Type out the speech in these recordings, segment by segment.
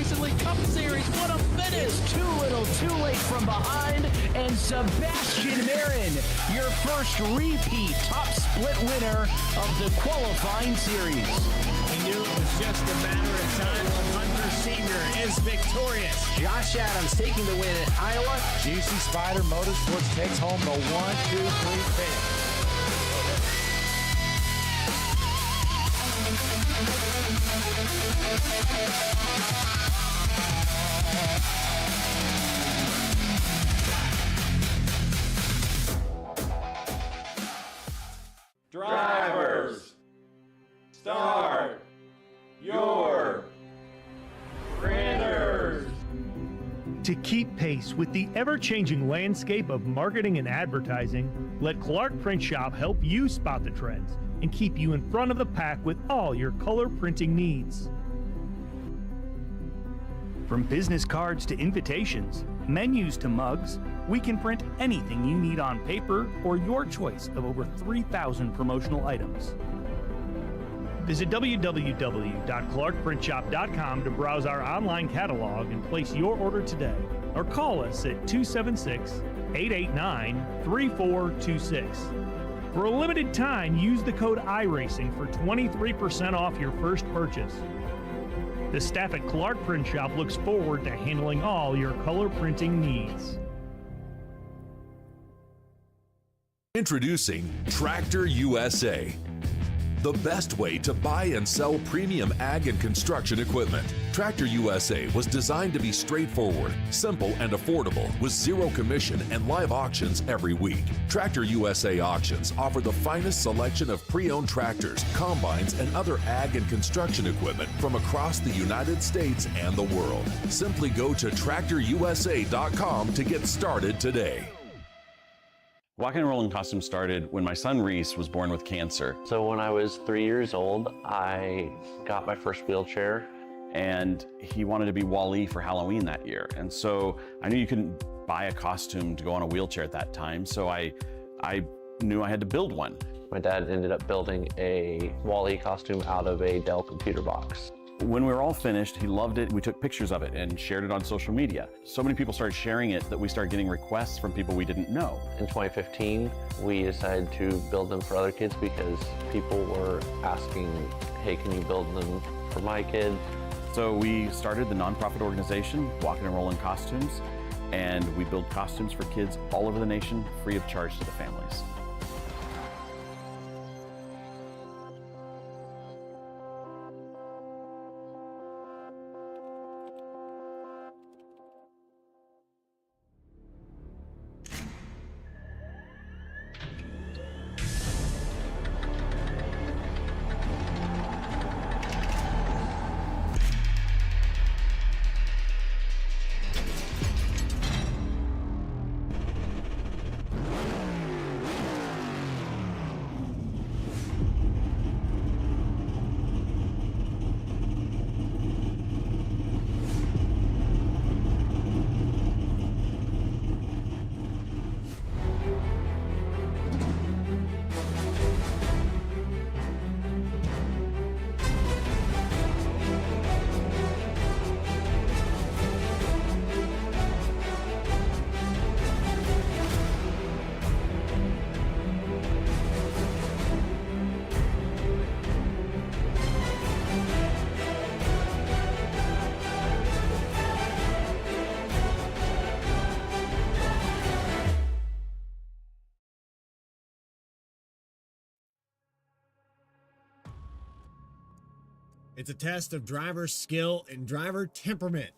Racing League Cup Series. What a finish! Too little, too late from behind, and Sebastian Marin, your first repeat top split winner of the qualifying series. He knew it was just a matter of time when Hunter Sr. is victorious. Josh Adams taking the win at Iowa. GC Spider Motorsports takes home the 1-2-3 finish. Drivers, start your printers. To keep pace with the ever-changing landscape of marketing and advertising, let Clark Print Shop help you spot the trends and keep you in front of the pack with all your color printing needs. From business cards to invitations, menus to mugs, we can print anything you need on paper or your choice of over 3,000 promotional items. Visit www.clarkprintshop.com to browse our online catalog and place your order today, or call us at 276-889-3426. For a limited time, use the code iRacing for 23% off your first purchase. The staff at Clark Print Shop looks forward to handling all your color printing needs. Introducing Tractor USA, the best way to buy and sell premium ag and construction equipment. Tractor USA was designed to be straightforward, simple, and affordable with zero commission and live auctions every week. Tractor USA auctions offer the finest selection of pre-owned tractors, combines, and other ag and construction equipment from across the United States and the world. Simply go to tractorusa.com to get started today. Walking and Rolling Costumes started when my son Reese was born with cancer. So when I was 3 years old, I got my first wheelchair. And he wanted to be Wall-E for Halloween that year. And so I knew you couldn't buy a costume to go on a wheelchair at that time, so I knew I had to build one. My dad ended up building a Wall-E costume out of a Dell computer box. When we were all finished, he loved it. We took pictures of it and shared it on social media. So many people started sharing it that we started getting requests from people we didn't know. In 2015, we decided to build them for other kids because people were asking, hey, can you build them for my kid? So we started the nonprofit organization, Walking and Rolling Costumes, and we build costumes for kids all over the nation, free of charge to the families. It's a test of driver skill and driver temperament.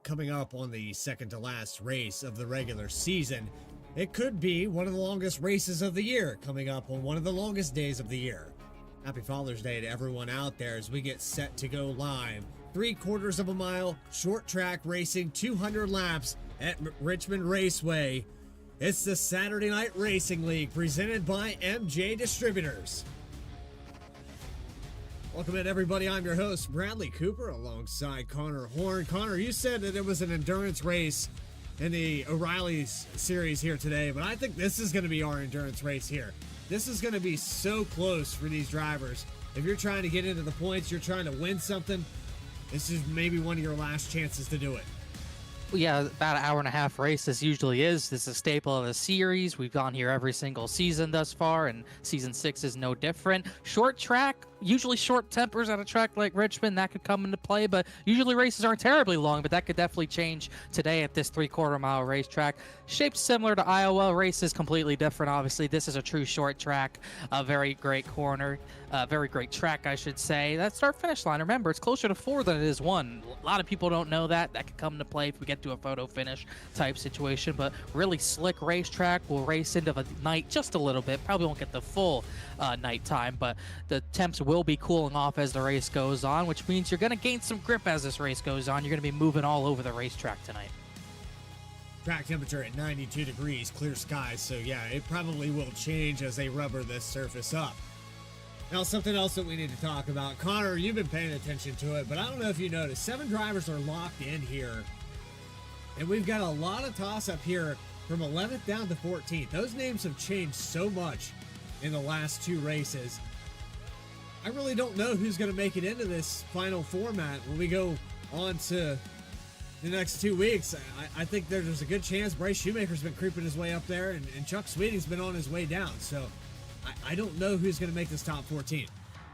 Coming up on the second to last race of the regular season, it could be one of the longest races of the year, coming up on one of the longest days of the year. Happy Father's Day to everyone out there as we get set to go live. 3/4 of a mile, short track racing, 200 laps at Richmond Raceway. It's the Saturday Night Racing League presented by M&J Distributors. Welcome in, everybody. I'm your host, Bradley Cooper, alongside Connor Horn. Connor, you said that it was an endurance race in the O'Reilly's series here today, but I think this is going to be our endurance race here. This is going to be so close for these drivers. If you're trying to get into the points, you're trying to win something, this is maybe one of your last chances to do it. Yeah, about an hour and a half race this usually is. This is a staple of the series. We've gone here every single season thus far, and season 6 is no different. Short track, usually short tempers at a track like Richmond, that could come into play, but usually races aren't terribly long, but that could definitely change today at this 3/4 mile racetrack. Shaped similar to Iowa, race is completely different, obviously. This is a true short track, a very great corner, very great track, I should say. That start-finish line, remember, it's closer to 4 than it is 1. A lot of people don't know that. That could come into play if we get to a photo finish type situation, but really slick racetrack. We'll race into the night just a little bit. Probably won't get the full night time, but the temps will be cooling off as the race goes on, which means you're going to gain some grip as this race goes on. You're going to be moving all over the racetrack tonight. Track temperature at 92 degrees, clear skies, so yeah, it probably will change as they rubber this surface up. Now, something else that we need to talk about. Connor, you've been paying attention to it, but I don't know if you noticed, 7 drivers are locked in here, and we've got a lot of toss-up here from 11th down to 14th. Those names have changed so much in the last 2 races. I really don't know who's going to make it into this final format when we go on to the next 2 weeks. I think there's a good chance Bryce Shoemaker's been creeping his way up there, and Chuck Sweeting's been on his way down. So I don't know who's going to make this top 14.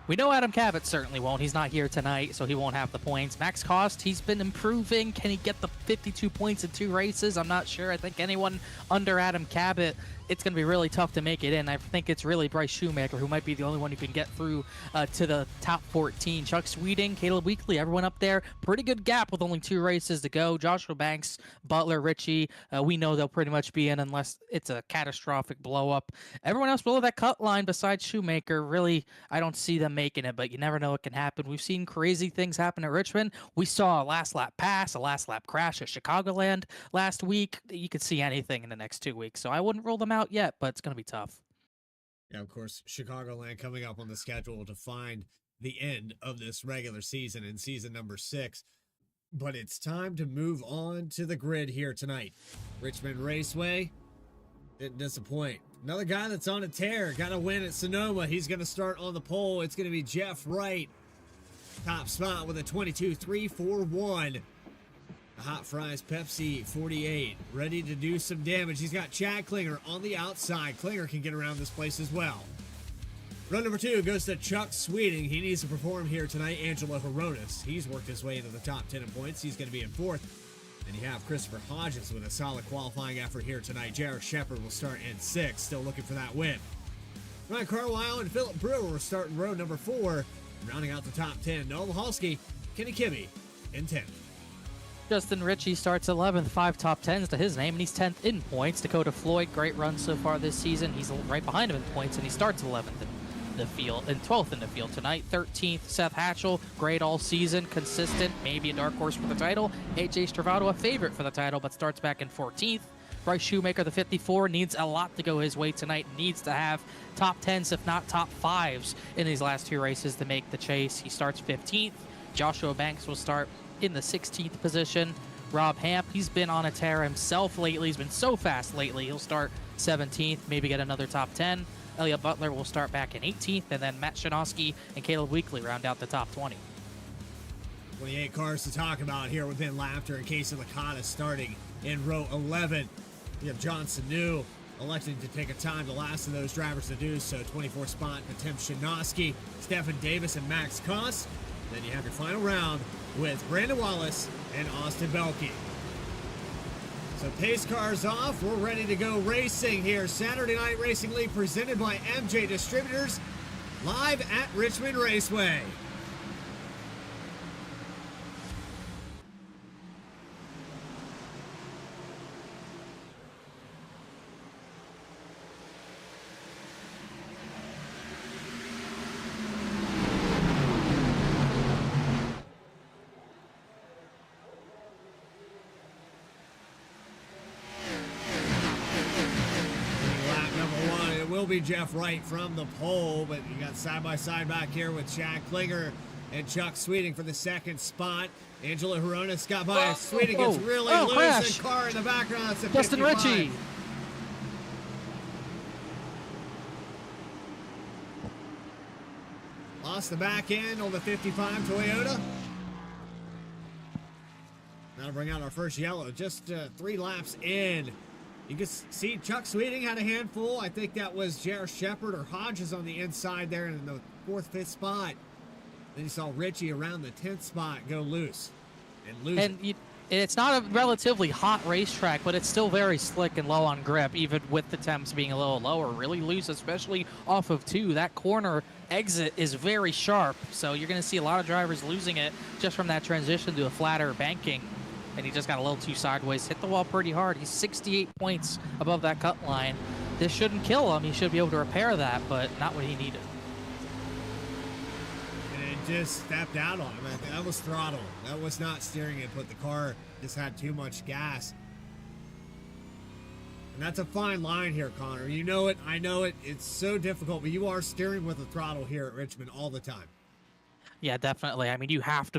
We know Adam Cabot certainly won't. He's not here tonight, so he won't have the points. Max Cost, he's been improving. Can he get the 52 points in 2 races? I'm not sure. I think anyone under Adam Cabot, it's going to be really tough to make it in. I think it's really Bryce Shoemaker who might be the only one who can get through to the top 14. Chuck Sweeting, Caleb Weekly, everyone up there. Pretty good gap with only 2 races to go. Joshua Banks, Butler, Richie, we know they'll pretty much be in unless it's a catastrophic blow up. Everyone else below that cut line besides Shoemaker, really, I don't see them making it, but you never know what can happen. We've seen crazy things happen at Richmond. We saw a last lap pass, a last lap crash at Chicagoland last week. You could see anything in the next 2 weeks, so I wouldn't rule them out yet, but it's going to be tough. Yeah, of course, Chicagoland coming up on the schedule to find the end of this regular season in season number 6. But it's time to move on to the grid here tonight. Richmond Raceway didn't disappoint. Another guy that's on a tear, got a win at Sonoma. He's going to start on the pole. It's going to be Jeff Wright. Top spot with a 22.341. A Hot Fries Pepsi 48. Ready to do some damage. He's got Chad Klinger on the outside. Klinger can get around this place as well. Run number 2 goes to Chuck Sweeting. He needs to perform here tonight. Angelo Horonis. He's worked his way into the top 10 in points. He's going to be in 4th. And you have Christopher Hodges with a solid qualifying effort here tonight. Jared Shepard will start in 6th, still looking for that win. Ryan Carlisle and Philip Brewer starting row number 4. Rounding out the top 10, Noah Mahalski, Kenny Kimmy in 10th. Justin Ritchie starts 11th, 5 top 10s to his name, and he's 10th in points. Dakota Floyd, great run so far this season. He's right behind him in points, and he starts 11th in the field and 12th in the field tonight. 13th, Seth Hatchell, great all season, consistent, maybe a dark horse for the title. AJ Stravado, a favorite for the title, but starts back in 14th. Bryce Shoemaker, the 54, needs a lot to go his way tonight. Needs to have top 10s, if not top 5s, in these last 2 races to make the chase. He starts 15th. Joshua Banks will start in the 16th position. Rob Hamp, he's been on a tear himself lately. He's been so fast lately. He'll start 17th, maybe get another top 10. Elliot Butler will start back in 18th, and then Matt Shanosky and Caleb Weekly round out the top 20. 28 cars to talk about here with Ben Laughter and Casey Licata starting in row 11. You have John Sanu electing to take a time, the last of those drivers to do so. 24th spot to Tim Shanosky, Stephen Davis, and Max Koss. Then you have your final round with Brandon Wallace and Austin Belke. So pace cars off. We're ready to go racing here. Saturday Night Racing League presented by M&J Distributors, live at Richmond Raceway. Will be Jeff Wright from the pole, but you got side-by-side back here with Chad Klinger and Chuck Sweeting for the 2nd spot. Angelo Horonis got by. Sweeting gets really loose. Crash. And car in the background. That's a Justin 55. Ritchie. Lost the back end on the 55 Toyota. That'll bring out our first yellow. Just 3 laps in. You can see Chuck Sweeting had a handful. I think that was J.R. Shepard or Hodges on the inside there in the 4th, 5th spot. Then you saw Richie around the 10th spot go loose and lose. And it's not a relatively hot racetrack, but it's still very slick and low on grip, even with the temps being a little lower. Really loose, especially off of 2. That corner exit is very sharp, so you're going to see a lot of drivers losing it just from that transition to a flatter banking. And he just got a little too sideways, hit the wall pretty hard. He's 68 points above that cut line. This shouldn't kill him. He should be able to repair that, but not what he needed. And it just stepped out on him. That was throttle. That was not steering input. The car just had too much gas. And that's a fine line here, Connor. You know it. I know it. It's so difficult, but you are steering with the throttle here at Richmond all the time. Yeah, definitely. I mean, you have to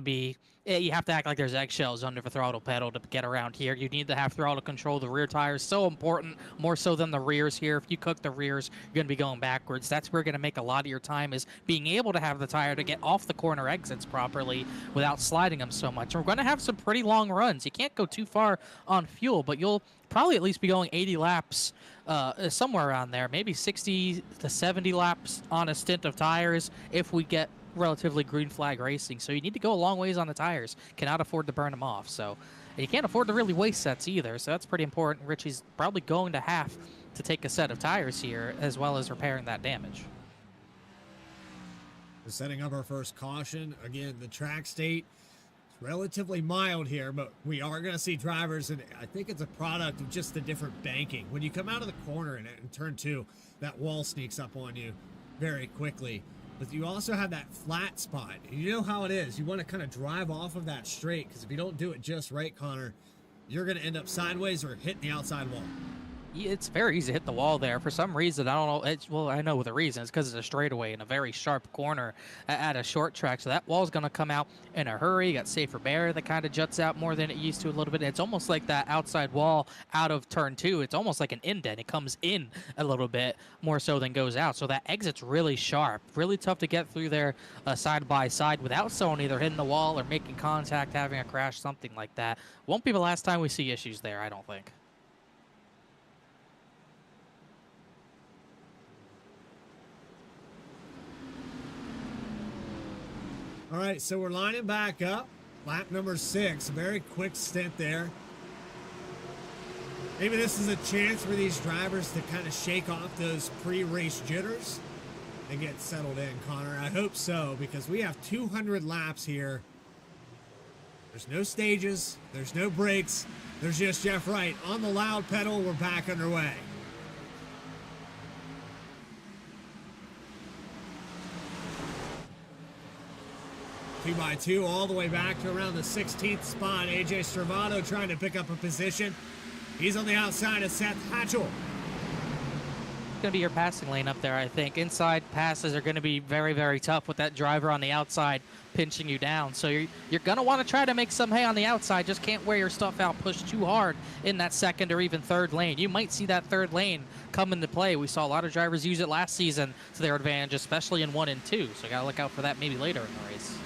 act like there's eggshells under the throttle pedal to get around here. You need to have throttle control. The rear tires, so important, more so than the rears here. If you cook the rears, you're going to be going backwards. That's where you're going to make a lot of your time, is being able to have the tire to get off the corner exits properly without sliding them so much. And we're going to have some pretty long runs. You can't go too far on fuel, but you'll probably at least be going 80 laps, somewhere around there, maybe 60 to 70 laps on a stint of tires if we get relatively green flag racing. So you need to go a long ways on the tires. Cannot afford to burn them off. So you can't afford to really waste sets either. So that's pretty important. Richie's probably going to have to take a set of tires here, as well as repairing that damage. We're setting up our first caution. Again, the track state is relatively mild here, but we are going to see drivers, and I think it's a product of just the different banking. When you come out of the corner in turn 2, that wall sneaks up on you very quickly. But you also have that flat spot. And you know how it is. You want to kind of drive off of that straight, because if you don't do it just right, Connor, you're going to end up sideways or hitting the outside wall. It's very easy to hit the wall there. For some reason, I don't know. Well, I know the reason. It's because it's a straightaway in a very sharp corner at a short track. So that wall's going to come out in a hurry. You got safer barrier that kind of juts out more than it used to a little bit. It's almost like that outside wall out of turn 2. It's almost like an indent. It comes in a little bit more so than goes out. So that exit's really sharp. Really tough to get through there side by side without someone either hitting the wall or making contact, having a crash, something like that. Won't be the last time we see issues there, I don't think. All right, so we're lining back up. Lap number 6, very quick stint there. Maybe this is a chance for these drivers to kind of shake off those pre-race jitters and get settled in, Connor. I hope so, because we have 200 laps here. There's no stages, there's no brakes, there's just Jeff Wright on the loud pedal. We're back underway. Two by two all the way back to around the 16th spot. AJ Stravato trying to pick up a position. He's on the outside of Seth Hatchell. It's going to be your passing lane up there, I think. Inside passes are going to be very, very tough with that driver on the outside pinching you down. So you're going to want to try to make some hay on the outside. Just can't wear your stuff out, push too hard in that second or even third lane. You might see that third lane come into play. We saw a lot of drivers use it last season to their advantage, especially in 1 and 2. So you got to look out for that maybe later in the race.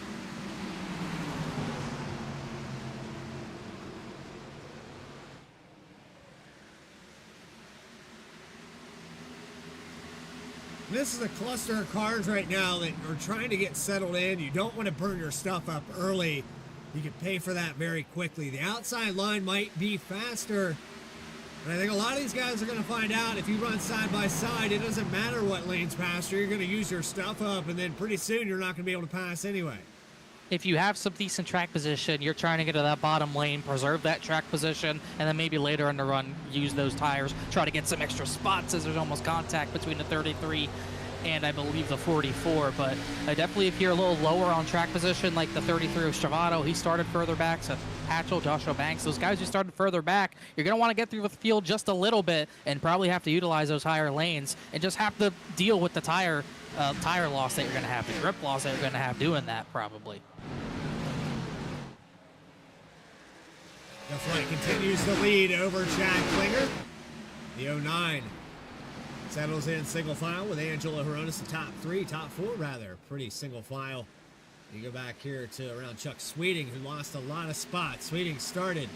This is a cluster of cars right now that are trying to get settled in. You don't want to burn your stuff up early. You can pay for that very quickly. The outside line might be faster, but I think a lot of these guys are going to find out if you run side by side, it doesn't matter what lane's faster. You're going to use your stuff up, and then pretty soon you're not going to be able to pass anyway. If you have some decent track position, you're trying to get to that bottom lane, preserve that track position, and then maybe later in the run, use those tires, try to get some extra spots as there's almost contact between the 33 and I believe the 44. But definitely if you're a little lower on track position, like the 33 of Stravato, he started further back, so Hatchell, Joshua Banks, those guys who started further back, you're going to want to get through the field just a little bit and probably have to utilize those higher lanes and just have to deal with the tire loss that you're going to have, the grip loss that you're going to have doing that probably. Jeff Wright continues the lead over Chad Klinger. The 09 settles in single file with Angelo Horonis, the top 4 rather. Pretty single file You go back here to around Chuck Sweeting, who lost a lot of spots. Sweeting started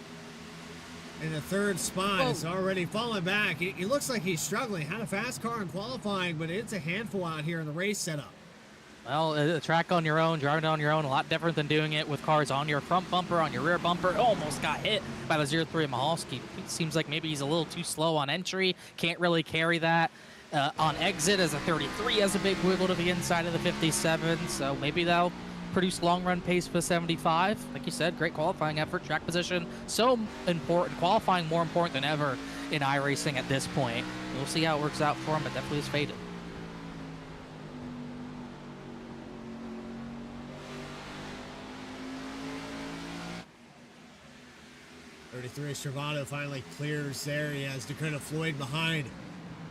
in the third spot. It's already fallen back. He looks like he's struggling. Had a fast car in qualifying, but it's a handful out here in the race setup. Well, a track on your own, driving on your own, a lot different than doing it with cars on your front bumper, on your rear bumper. Almost got hit by the 03 Mahalski. It seems like maybe he's a little too slow on entry. Can't really carry that. On exit as a 33 has a big wiggle to the inside of the 57. So maybe that'll produce long run pace for 75. Like you said, great qualifying effort. Track position so important. Qualifying more important than ever in iRacing at this point. We'll see how it works out for him, but definitely is faded. Travato finally clears there. He has Dakota Floyd behind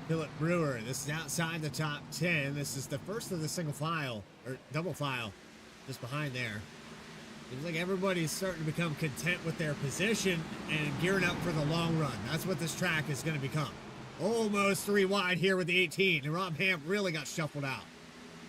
Philip Brewer. This is outside the top 10. This is the first of the single file, or double file, just behind there. Seems like everybody's starting to become content with their position and gearing up for the long run. That's what this track is going to become. Almost 3 wide here with the 18, and Rob Hamp really got shuffled out.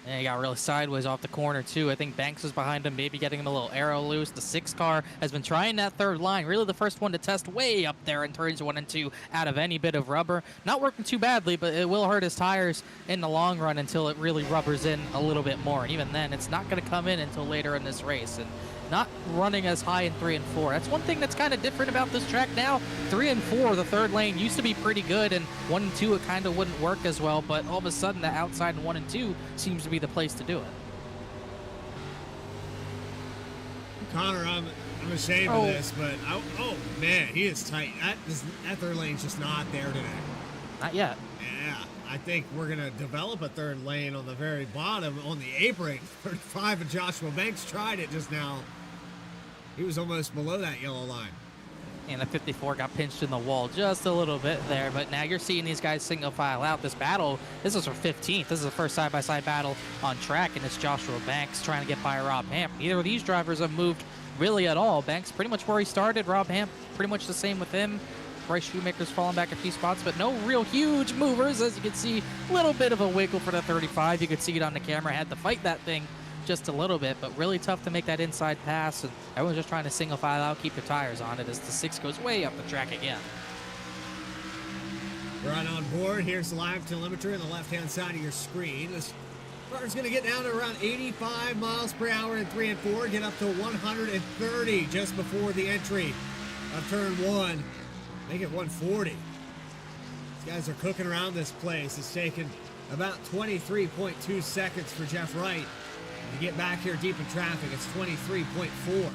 And he got really sideways off the corner, too. I think Banks was behind him, maybe getting him a little arrow loose. The 6 car has been trying that third line. Really the first one to test way up there in turns 1 and 2 out of any bit of rubber. Not working too badly, but it will hurt his tires in the long run until it really rubbers in a little bit more. And even then, it's not going to come in until later in this race. And not running as high in 3 and 4. That's one thing that's kind of different about this track now. 3 and 4, the third lane used to be pretty good, and 1 and 2 it kind of wouldn't work as well, but all of a sudden the outside in 1 and 2 seems to be the place to do it. Connor, I'm ashamed of this, but oh man, he is tight. That third lane's just not there today. Not yet. Yeah, I think we're gonna develop a third lane on the very bottom on the apron. 35 and Joshua Banks tried it just now. He was almost below that yellow line. And the 54 got pinched in the wall just a little bit there, but now you're seeing these guys single file out. This battle, this is for 15th. This is the first side-by-side battle on track, and it's Joshua Banks trying to get by Rob Hamp. Neither of these drivers have moved really at all. Banks pretty much where he started. Rob Hamp pretty much the same with him. Bryce Shoemaker's falling back a few spots, but no real huge movers. As you can see, a little bit of a wiggle for the 35. You could see it on the camera. Had to fight that thing just a little bit, but really tough to make that inside pass. And everyone's just trying to single file out, keep their tires on it as the 6 goes way up the track again. Right on board. Here's the live telemetry on the left-hand side of your screen. This car's going to get down to around 85 miles per hour in 3 and 4, get up to 130 just before the entry of turn 1. Make it 140. These guys are cooking around this place. It's taken about 23.2 seconds for Jeff Wright to get back here deep in traffic. It's 23.4.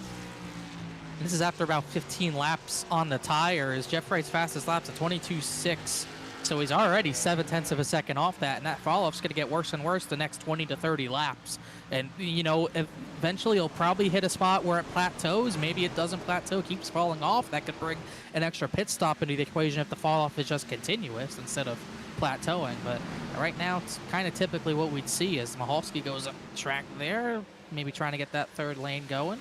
This is after about 15 laps on the tires. Jeff Wright's fastest laps at 22.6. So he's already 0.7 of a second off that, and that fall-off's going to get worse and worse the next 20 to 30 laps. And, you know, eventually he'll probably hit a spot where it plateaus. Maybe it doesn't plateau, keeps falling off. That could bring an extra pit stop into the equation if the fall-off is just continuous instead of plateauing. But right now, it's kind of typically what we'd see as Mahalski goes up track there, maybe trying to get that third lane going.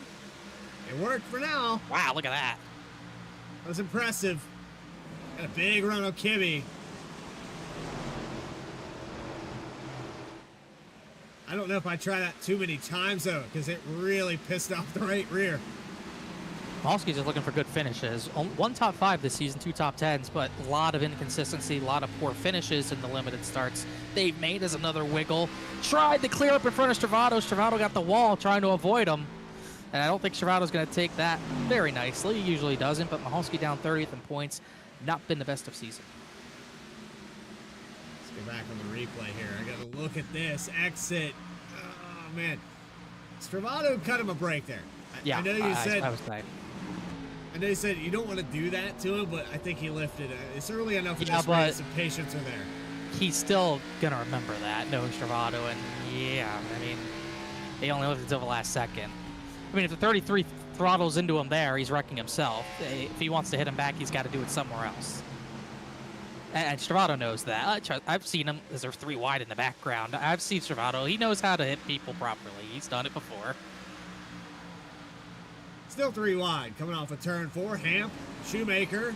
It worked for now. Wow, look at that. That was impressive. Got a big run on Kimmy. I don't know if I try that too many times, though, because it really pissed off the right rear. Mahalski's just looking for good finishes. 1 top 5 this season, 2 top 10s, but a lot of inconsistency, a lot of poor finishes in the limited starts they've made as another wiggle. Tried to clear up in front of Stravato. Stravato got the wall trying to avoid him. And I don't think Stravato's going to take that very nicely. He usually doesn't, but Mahalski down 30th in points. Not been the best of season. Let's go back on the replay here. I got to look at this exit. Oh, man. Stravato cut him a break there. Yeah, I know you said... I was tight. I know you said you don't want to do that to him, but I think he lifted it. It's early enough in this race, the patience are there. He's still going to remember that, knowing Stravato, and yeah, I mean, he only lifted until the last second. I mean, if the 33 throttles into him there, he's wrecking himself. If he wants to hit him back, he's got to do it somewhere else. And Stravato knows that. I've seen him as they're 3 wide in the background. I've seen Stravato. He knows how to hit people properly. He's done it before. Still 3 wide, coming off of turn 4. Hamp, Shoemaker.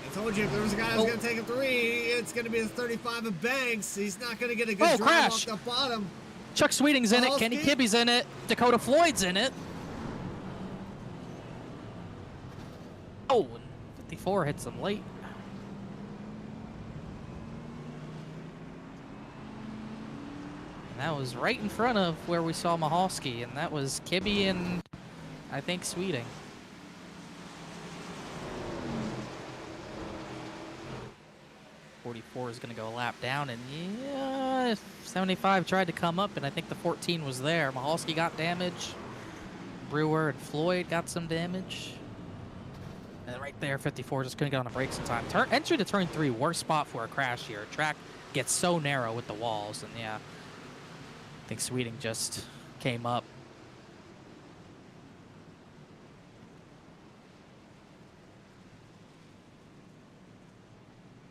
I told you if there was a guy who's going to take a 3, it's going to be the 35 of Banks. He's not going to get a good drive off the bottom. Chuck Sweeting's in it. Mahalski? Kenny Kibbe's in it. Dakota Floyd's in it. Oh, and 54 hits him late. And that was right in front of where we saw Mahalski, and that was Kibbe and I think Sweeting. .44 is going to go a lap down, and yeah, 75 tried to come up, and I think the 14 was there. Mahalski got damage. Brewer and Floyd got some damage. And right there, 54 just couldn't get on the brakes in time. Entry to turn 3, worst spot for a crash here. Track gets so narrow with the walls, and yeah, I think Sweeting just came up.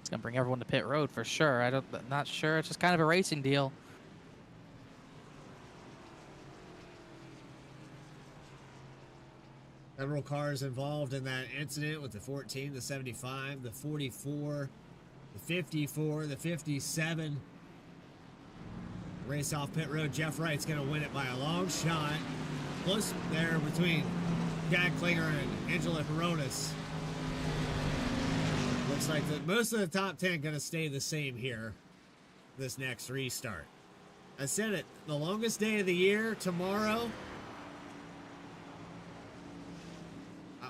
It's gonna bring everyone to pit road for sure. Not sure. It's just kind of a racing deal. Several cars involved in that incident with the 14, the 75, the 44, the 54, the 57. Race off pit road. Jeff Wright's going to win it by a long shot. Close there between Jack Klinger and Angelo Horonis. Looks like most of the top 10 going to stay the same here this next restart. I said it, the longest day of the year, tomorrow.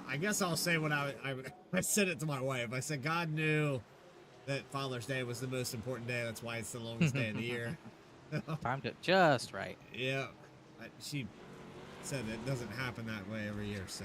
I guess I'll say what I said it to my wife. I said God knew that Father's Day was the most important day. That's why it's the longest day of the year. Timed it just right. Yeah. She said it doesn't happen that way every year, so.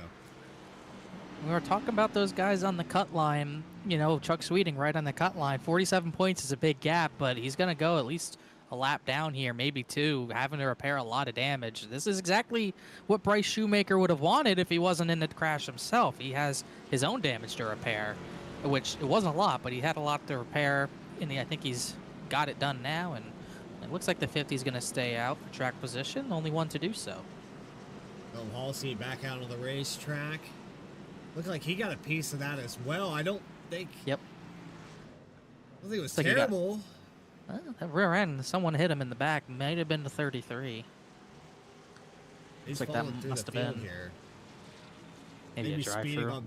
We were talking about those guys on the cut line. You know, Chuck Sweeting right on the cut line. 47 points is a big gap, but he's going to go at least a lap down here, maybe 2, having to repair a lot of damage. This is exactly what Bryce Shoemaker would have wanted if he wasn't in the crash himself. He has his own damage to repair, which it wasn't a lot, but he had a lot to repair. I think he's got it done now, and it looks like the 50 is going to stay out for track position, only one to do so. Bill Halsey back out on the racetrack. Looked like he got a piece of that as well. I don't think. Yep. I don't think it was terrible. That rear end, someone hit him in the back. Might have been the 33. He's like falling that through must the have field been here. maybe a drive speeding through.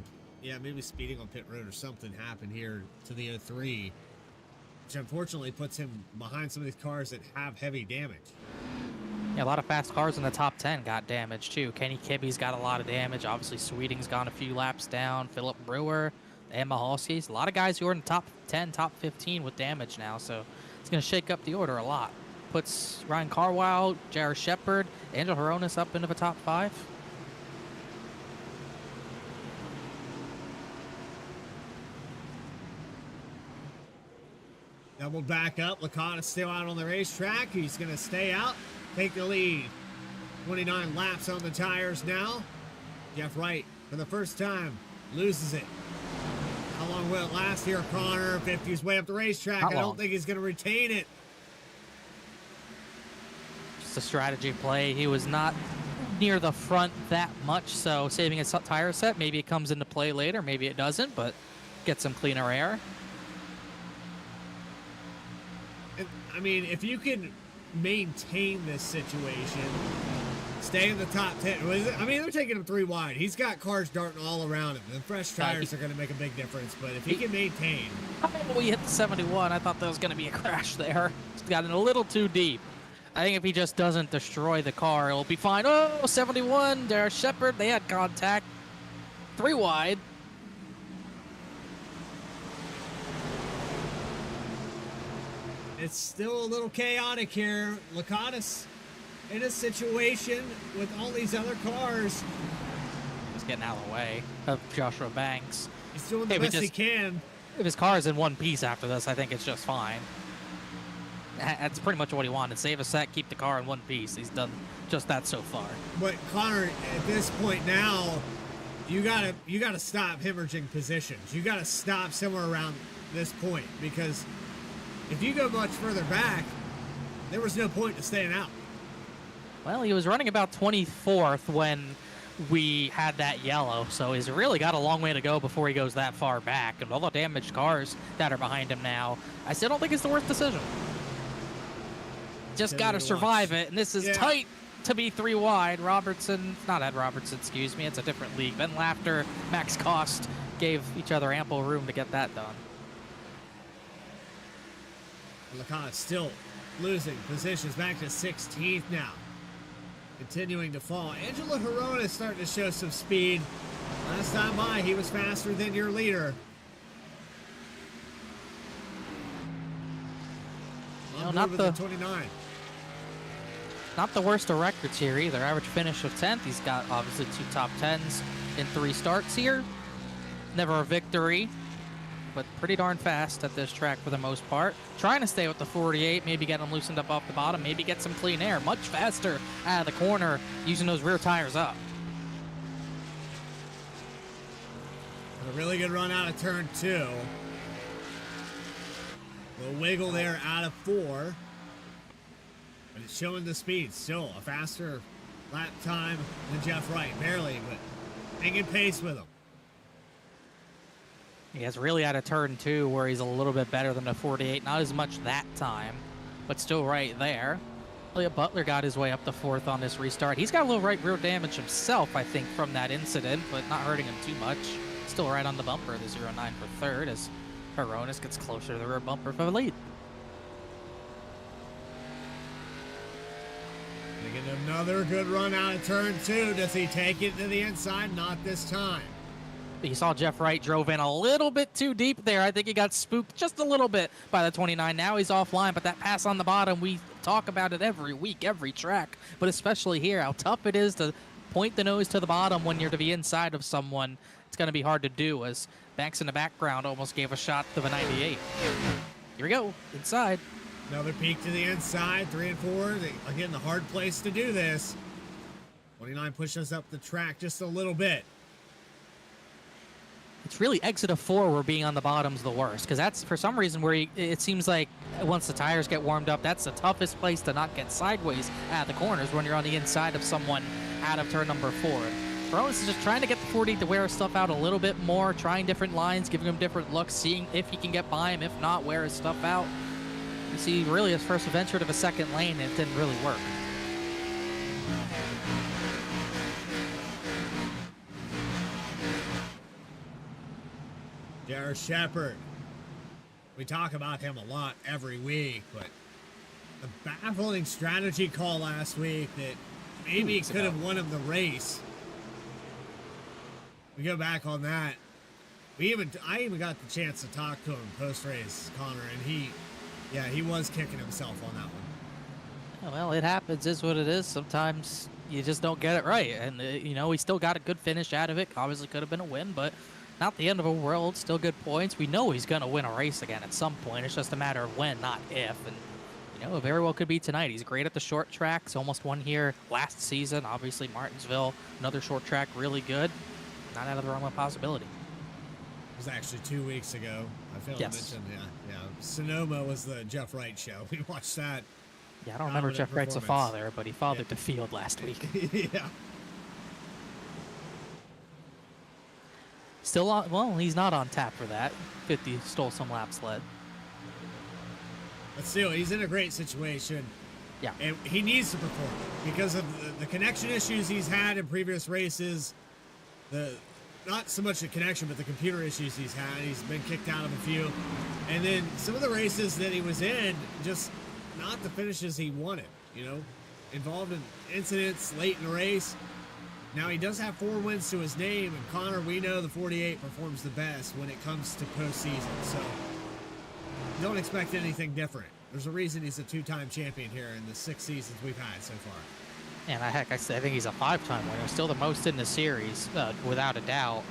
Maybe speeding on pit road or something happened here to the 03, which unfortunately puts him behind some of these cars that have heavy damage. Yeah, a lot of fast cars in the top 10 got damage too. Kenny Kibbe's got a lot of damage. Obviously, Sweeting's gone a few laps down. Philip Brewer, and Mahalski's. A lot of guys who are in the top 10, top 15 with damage now. So it's going to shake up the order a lot. Puts Ryan Carwile, Jared Shepard, Angel Horonis up into the top 5. Doubled back up. Licata's still out on the racetrack. He's going to stay out, take the lead. 29 laps on the tires now. Jeff Wright, for the first time, loses it. How long will it last here, Connor? 50's way up the racetrack. I don't think he's going to retain it. Just a strategy play. He was not near the front that much, so saving his tire set. Maybe it comes into play later. Maybe it doesn't, but get some cleaner air. And, I mean, if you can maintain this situation, stay in the top 10. I mean, they're taking him 3 wide. He's got cars darting all around him. The fresh tires are going to make a big difference, but if he can maintain. We hit the 71. I thought there was going to be a crash there. It's gotten a little too deep. I think if he just doesn't destroy the car, it'll be fine. Oh, 71, Jared Shepard, they had contact. 3 wide. It's still a little chaotic here. Licata's in a situation with all these other cars. He's getting out of the way of Joshua Banks. He's doing the best he can. If his car is in one piece after this, I think it's just fine. That's pretty much what he wanted. Save a set, keep the car in one piece. He's done just that so far. But Connor, at this point now, you gotta stop hemorrhaging positions. You gotta stop somewhere around this point, because if you go much further back, there was no point to staying out. Well, he was running about 24th when we had that yellow, so he's really got a long way to go before he goes that far back. And all the damaged cars that are behind him now, I still don't think it's the worst decision. just got to survive it, and this is tight to be 3 wide. Robertson, not Ed Robertson, excuse me, it's a different league. Ben Laughter, Max Cost gave each other ample room to get that done. Lacan still losing positions, back to 16th now. Continuing to fall. Angelo Herrera is starting to show some speed. Last time by, he was faster than your leader. No, not the 29. Not the worst of records here either. Average finish of 10th. He's got obviously 2 top 10s in 3 starts here. Never a victory, but pretty darn fast at this track for the most part. Trying to stay with the 48, maybe get him loosened up off the bottom, maybe get some clean air. Much faster out of the corner using those rear tires up. A really good run out of turn 2. Little wiggle there out of 4. But it's showing the speed. Still a faster lap time than Jeff Wright. Barely, but hanging pace with him. He has really out of turn 2 where he's a little bit better than the 48. Not as much that time, but still right there. Elliott Butler got his way up to 4th on this restart. He's got a little right rear damage himself, I think, from that incident, but not hurting him too much. Still right on the bumper, the 0.9 for 3rd, as Peronis gets closer to the rear bumper for the lead. Making another good run out of turn 2. Does he take it to the inside? Not this time. You saw Jeff Wright drove in a little bit too deep there. I think he got spooked just a little bit by the 29. Now he's offline, but that pass on the bottom, we talk about it every week, every track, but especially here, how tough it is to point the nose to the bottom when you're to the inside of someone. It's going to be hard to do, as Banks in the background almost gave a shot to the 98. Here we go, inside. Another peek to the inside, 3 and 4. Again, the hard place to do this. 29 pushes up the track just a little bit. It's really exit of 4 where being on the bottom's the worst, because that's for some reason where it seems like once the tires get warmed up, that's the toughest place to not get sideways at the corners when you're on the inside of someone out of turn number 4. Peronis is just trying to get the 40 to wear his stuff out a little bit more, trying different lines, giving him different looks, seeing if he can get by him, if not, wear his stuff out. You see really his first venture to the 2nd lane, and it didn't really work. Jared Shepard. We talk about him a lot every week, but the baffling strategy call last week that maybe could have won him the race. We go back on that. I even got the chance to talk to him post-race, Connor, and he was kicking himself on that one. Well, it happens, is what it is. Sometimes you just don't get it right, and you know, he still got a good finish out of it. Obviously could have been a win, but not the end of the world. Still good points. We know he's going to win a race again at some point. It's just a matter of when, not if. And you know, it very well could be tonight. He's great at the short tracks. Almost won here last season. Obviously, Martinsville, another short track, really good. Not out of the realm of possibility. It was actually 2 weeks ago. I failed to mention, yeah. Sonoma was the Jeff Wright show. We watched that. Yeah, I don't remember Jeff Wright's a father, but he fathered the field last week. Yeah. Still on, well, he's not on tap for that. 50 stole some laps led. But still, he's in a great situation. Yeah. And he needs to perform because of the connection issues he's had in previous races. Not so much the connection, but the computer issues he's had. He's been kicked out of a few. And then some of the races that he was in, just not the finishes he wanted, you know, involved in incidents late in the race. Now he does have 4 wins to his name, and Connor, we know the 48 performs the best when it comes to postseason, so don't expect anything different. There's a reason he's a 2-time champion here in the 6 seasons we've had so far. And heck, I think he's a 5-time winner. Still the most in the series, without a doubt,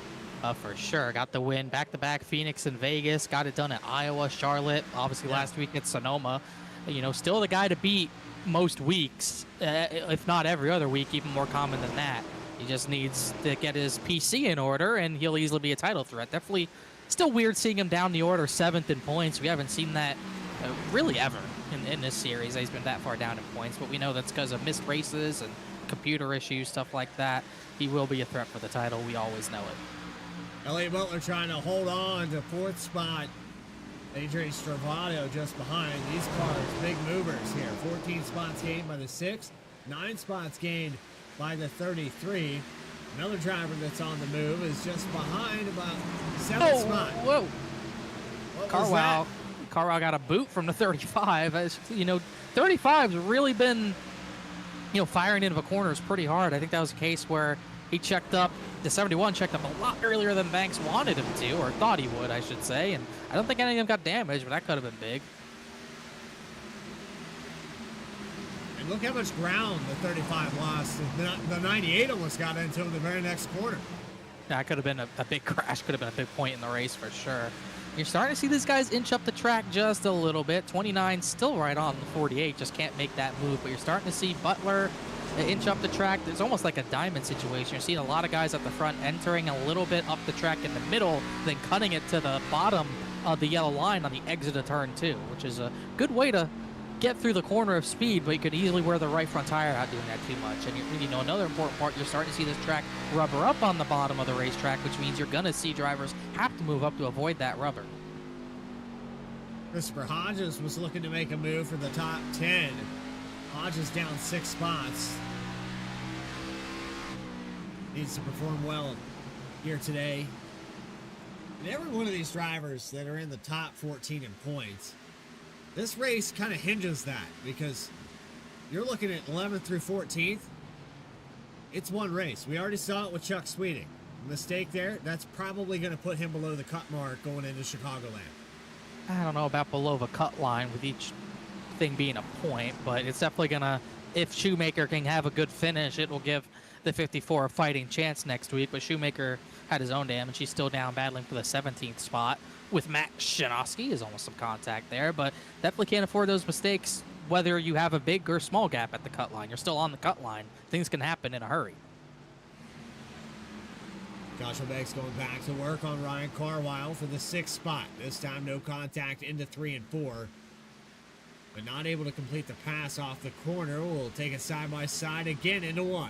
for sure. Got the win back-to-back Phoenix and Vegas. Got it done at Iowa, Charlotte. Obviously last week at Sonoma. You know, still the guy to beat most weeks, if not every other week, even more common than that. He just needs to get his PC in order, and he'll easily be a title threat. Definitely still weird seeing him down the order 7th in points. We haven't seen that really ever in this series. He's been that far down in points, but we know that's because of missed races and computer issues, stuff like that. He will be a threat for the title. We always know it. Elliott Butler trying to hold on to 4th spot. Adrian Stravado just behind. These cars, big movers here. 14 spots gained by the 6, 9 spots gained by the 33. Another driver that's on the move is just behind about 7 spots. Whoa. Carwell got a boot from the 35. As you know, 35's really been, firing into the corners pretty hard. I think that was a case where he checked up, the 71 checked up a lot earlier than Banks wanted him to, or thought he would, I should say. And I don't think any of them got damaged, but that could have been big. And look how much ground the 35 lost. The 98 almost got into him the very next corner. That could have been a big crash, could have been a big point in the race for sure. You're starting to see these guys inch up the track just a little bit. 29 still right on the 48, just can't make that move. But you're starting to see Butler inch up the track. It's almost like a diamond situation. You're seeing a lot of guys at the front entering a little bit up the track in the middle, then cutting it to the bottom of the yellow line on the exit of turn 2, which is a good way to get through the corner of speed, but you could easily wear the right front tire out doing that too much. And another important part, you're starting to see this track rubber up on the bottom of the racetrack, which means you're going to see drivers have to move up to avoid that rubber. Christopher Hodges was looking to make a move for the top 10. Hodges down 6 spots. Needs to perform well here today. And every one of these drivers that are in the top 14 in points, this race kind of hinges that, because you're looking at 11th through 14th. It's one race. We already saw it with Chuck Sweeting. Mistake there, that's probably going to put him below the cut mark going into Chicagoland. I don't know about below the cut line with each thing being a point, but it's definitely going to, if Shoemaker can have a good finish, it will give the 54 a fighting chance next week. But Shoemaker had his own damage. He's still down battling for the 17th spot with Matt Shanowski. Is almost some contact there, but definitely can't afford those mistakes whether you have a big or small gap at the cut line. You're still on the cut line. Things can happen in a hurry. Joshua Banks going back to work on Ryan Carwile for the 6th spot. This time no contact into 3 and 4. But not able to complete the pass off the corner. We'll take it side by side again into 1.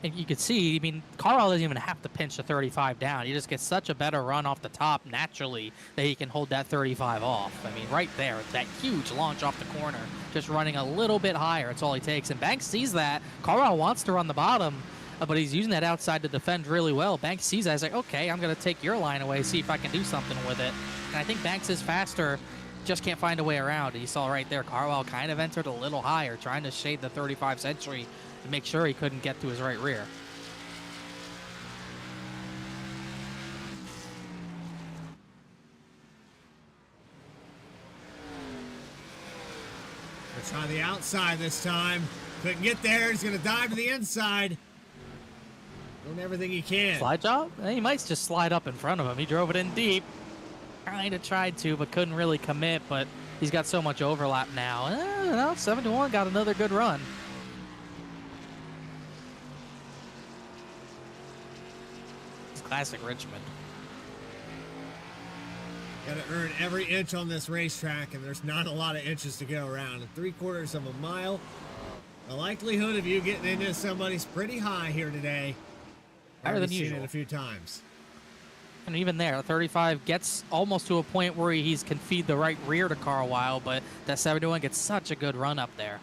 And you could see, Carwile doesn't even have to pinch the 35 down. He just gets such a better run off the top naturally that he can hold that 35 off. Right there, that huge launch off the corner, just running a little bit higher. It's all he takes. And Banks sees that. Carwile wants to run the bottom, but he's using that outside to defend really well. Banks sees that. He's like, okay, I'm going to take your line away, see if I can do something with it. And I think Banks is faster, just can't find a way around it. You saw right there, Carwile kind of entered a little higher, trying to shade the 35 Century to make sure he couldn't get to his right rear. Let's try the outside this time. Couldn't get there. He's going to dive to the inside. Doing everything he can. Slide job? He might just slide up in front of him. He drove it in deep. Kind of tried to, but couldn't really commit. But he's got so much overlap now. 7-1 got another good run. It's classic Richmond. Got to earn every inch on this racetrack, and there's not a lot of inches to go around. 3/4 of a mile. The likelihood of you getting into somebody's pretty high here today. Higher than seen usual. it a few times. And even there, 35 gets almost to a point where he can feed the right rear to Carwile, but that 71 gets such a good run up there.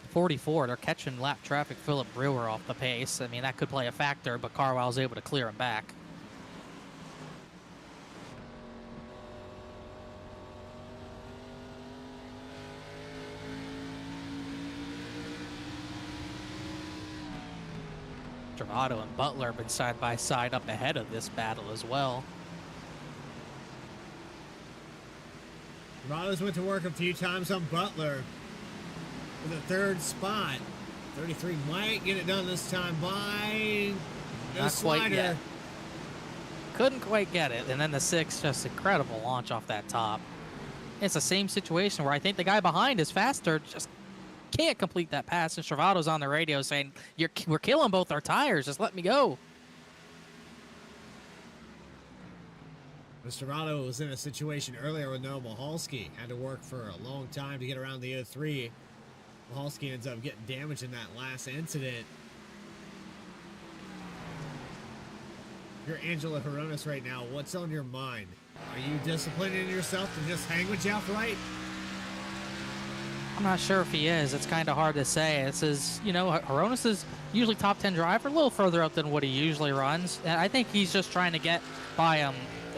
44, they're catching lap traffic Philip Brewer off the pace. That could play a factor, but Carwile's able to clear him back. Travato and Butler have been side by side up ahead of this battle as well. Travato's went to work a few times on Butler for the 3rd spot. 33 might get it done this time by Not slider. quite yet. Couldn't quite get it. And then the 6, just incredible launch off that top. It's the same situation where I think the guy behind is faster, just can't complete that pass, and Travato's on the radio saying, we're killing both our tires, just let me go. Travato was in a situation earlier with Noah Mahalski. Had to work for a long time to get around the 03. Mahalski ends up getting damaged in that last incident. You're Angela Horonis right now. What's on your mind? Are you disciplining yourself to just hang with Jeff Wright? I'm not sure if he is. It's kind of hard to say. This is, you know, Horonis is usually top 10 driver, a little further up than what he usually runs. And I think he's just trying to get by him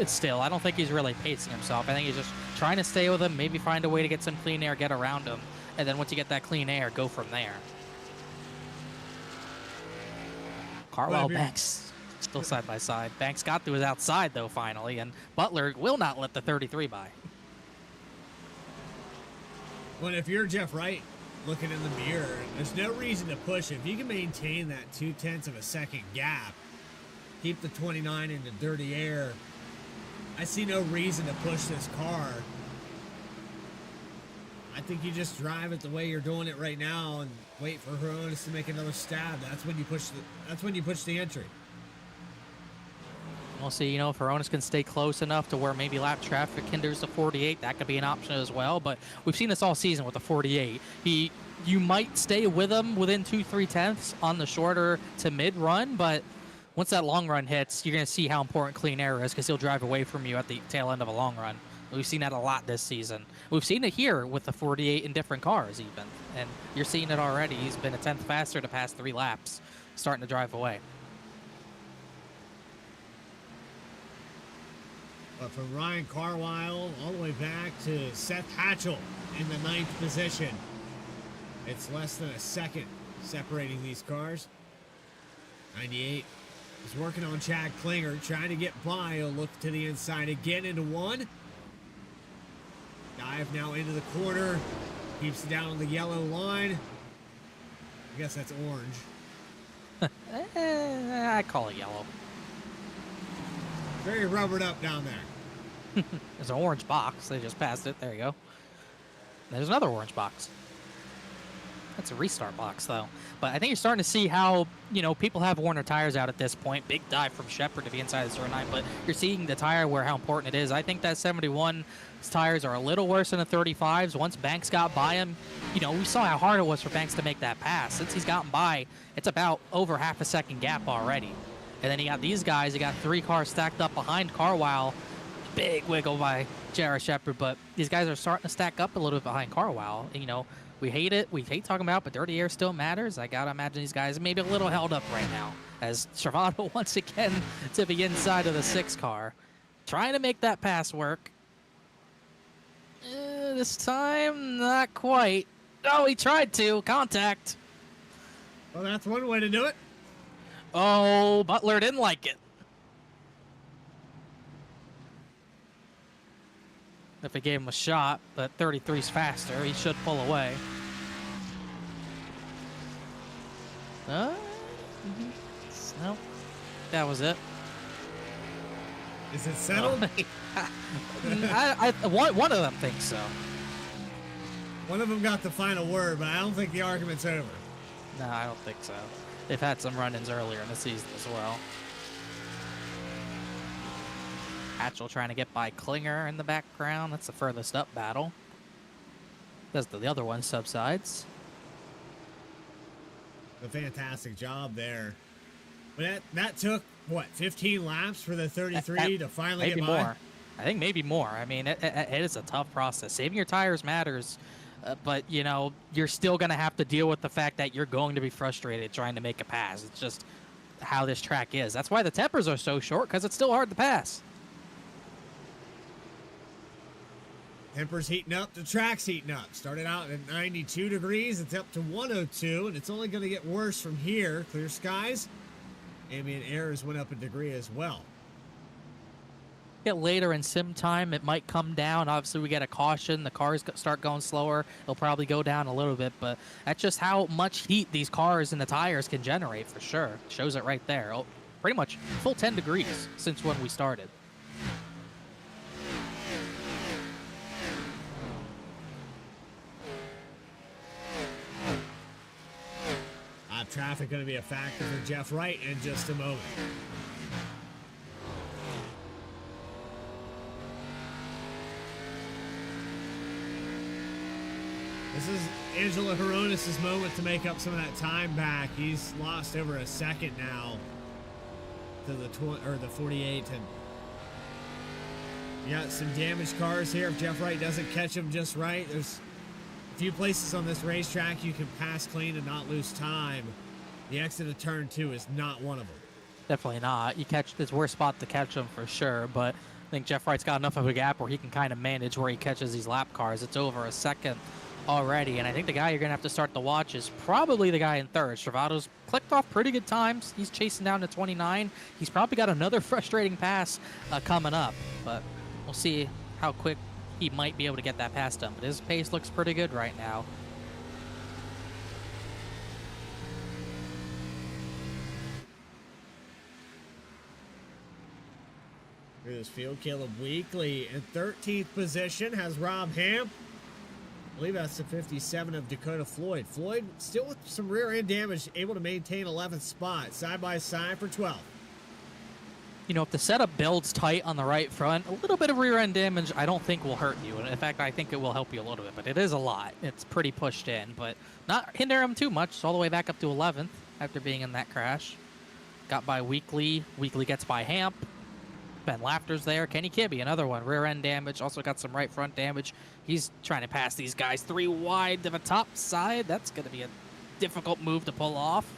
still. I don't think he's really pacing himself. I think he's just trying to stay with him, maybe find a way to get some clean air, get around him. And then once you get that clean air, go from there. Carwell Banks still side by side. Banks got to his outside, though, finally. And Butler will not let the 33 by. Well, if you're Jeff Wright looking in the mirror, there's no reason to push. If you can maintain that 0.2 of a second gap, keep the 29 into dirty air, I see no reason to push this car. I think you just drive it the way you're doing it right now and wait for Horonis to make another stab. That's when you push the entry. We'll see, you know, if Horonis can stay close enough to where maybe lap traffic hinders the 48, that could be an option as well. But we've seen this all season with the 48. You might stay with him within 2-3 tenths on the shorter to mid run, but once that long run hits, you're going to see how important clean air is because he'll drive away from you at the tail end of a long run. We've seen that a lot this season. We've seen it here with the 48 in different cars even, and you're seeing it already. He's been a tenth faster the past 3 laps, starting to drive away. But from Ryan Carwile all the way back to Seth Hatchell in the 9th position. It's less than a second separating these cars. 98 is working on Chad Klinger, trying to get by. He'll look to the inside again into 1. Dive now into the corner. Keeps it down on the yellow line. I guess that's orange. I call it yellow. Very rubbered up down there. There's an orange box. They just passed it. There you go. There's another orange box. That's a restart box, though. But I think you're starting to see how, you know, people have worn their tires out at this point. Big dive from Shepard to be inside the 09, but you're seeing the tire where how important it is. I think that 71's tires are a little worse than the 35s. Once Banks got by him, you know, we saw how hard it was for Banks to make that pass. Since he's gotten by, it's about over half a second gap already. And then you got these guys. You got 3 cars stacked up behind Carwile. Big wiggle by Jarrett Shepard, but these guys are starting to stack up a little bit behind Carwile. And, you know, we hate it. We hate talking about it, but dirty air still matters. I got to imagine these guys maybe a little held up right now as Travato once again to the inside of the 6 car. Trying to make that pass work. This time, not quite. Oh, he tried to. Contact. Well, that's one way to do it. Oh, Butler didn't like it. If he gave him a shot, but 33's faster, he should pull away. No, that was it. Is it settled? One of them thinks so. One of them got the final word, but I don't think the argument's over. No, I don't think so. They've had some run-ins earlier in the season as well. Hatchell trying to get by Klinger in the background. That's the furthest up battle. Does the other one subsides. A fantastic job there. But that took, what, 15 laps for the 33 to finally get by? Maybe more. I think maybe more. I mean, it is a tough process. Saving your tires matters, but, you know, you're still going to have to deal with the fact that you're going to be frustrated trying to make a pass. It's just how this track is. That's why the tempers are so short, because it's still hard to pass. Tempers heating up, the track's heating up. Started out at 92 degrees, it's up to 102, and it's only going to get worse from here. Clear skies, ambient airs went up a degree as well. Get later in sim time, it might come down. Obviously, we get a caution. The cars start going slower. It'll probably go down a little bit, but that's just how much heat these cars and the tires can generate for sure. Shows it right there. Oh, pretty much full 10 degrees since when we started. Traffic going to be a factor for Jeff Wright in just a moment. This is Angela Horonis' moment to make up some of that time back. He's lost over a second now to the 48, and you got some damaged cars here. If Jeff Wright doesn't catch them just right, there's a few places on this racetrack you can pass clean and not lose time. The exit of turn 2 is not one of them. Definitely not. It's a worse spot to catch them for sure, but I think Jeff Wright's got enough of a gap where he can kind of manage where he catches these lap cars. It's over a second already, and I think the guy you're going to have to start to watch is probably the guy in third. Stravado's clicked off pretty good times. He's chasing down to 29. He's probably got another frustrating pass coming up, but we'll see how quick he might be able to get that pass done. But his pace looks pretty good right now. Through this field, Caleb Weekly in 13th position has Rob Hamp. I believe that's the 57 of Dakota Floyd. Floyd still with some rear end damage, able to maintain 11th spot, side by side for 12th. You know, if the setup builds tight on the right front, a little bit of rear end damage I don't think will hurt you. In fact, I think it will help you a little bit, but it is a lot. It's pretty pushed in, but not hinder him too much. It's all the way back up to 11th after being in that crash. Got by Weekly. Weekly gets by Hamp. Ben Laughter's there. Kenny Kibbe, another one. Rear end damage. Also got some right front damage. He's trying to pass these guys 3 wide to the top side. That's going to be a difficult move to pull off.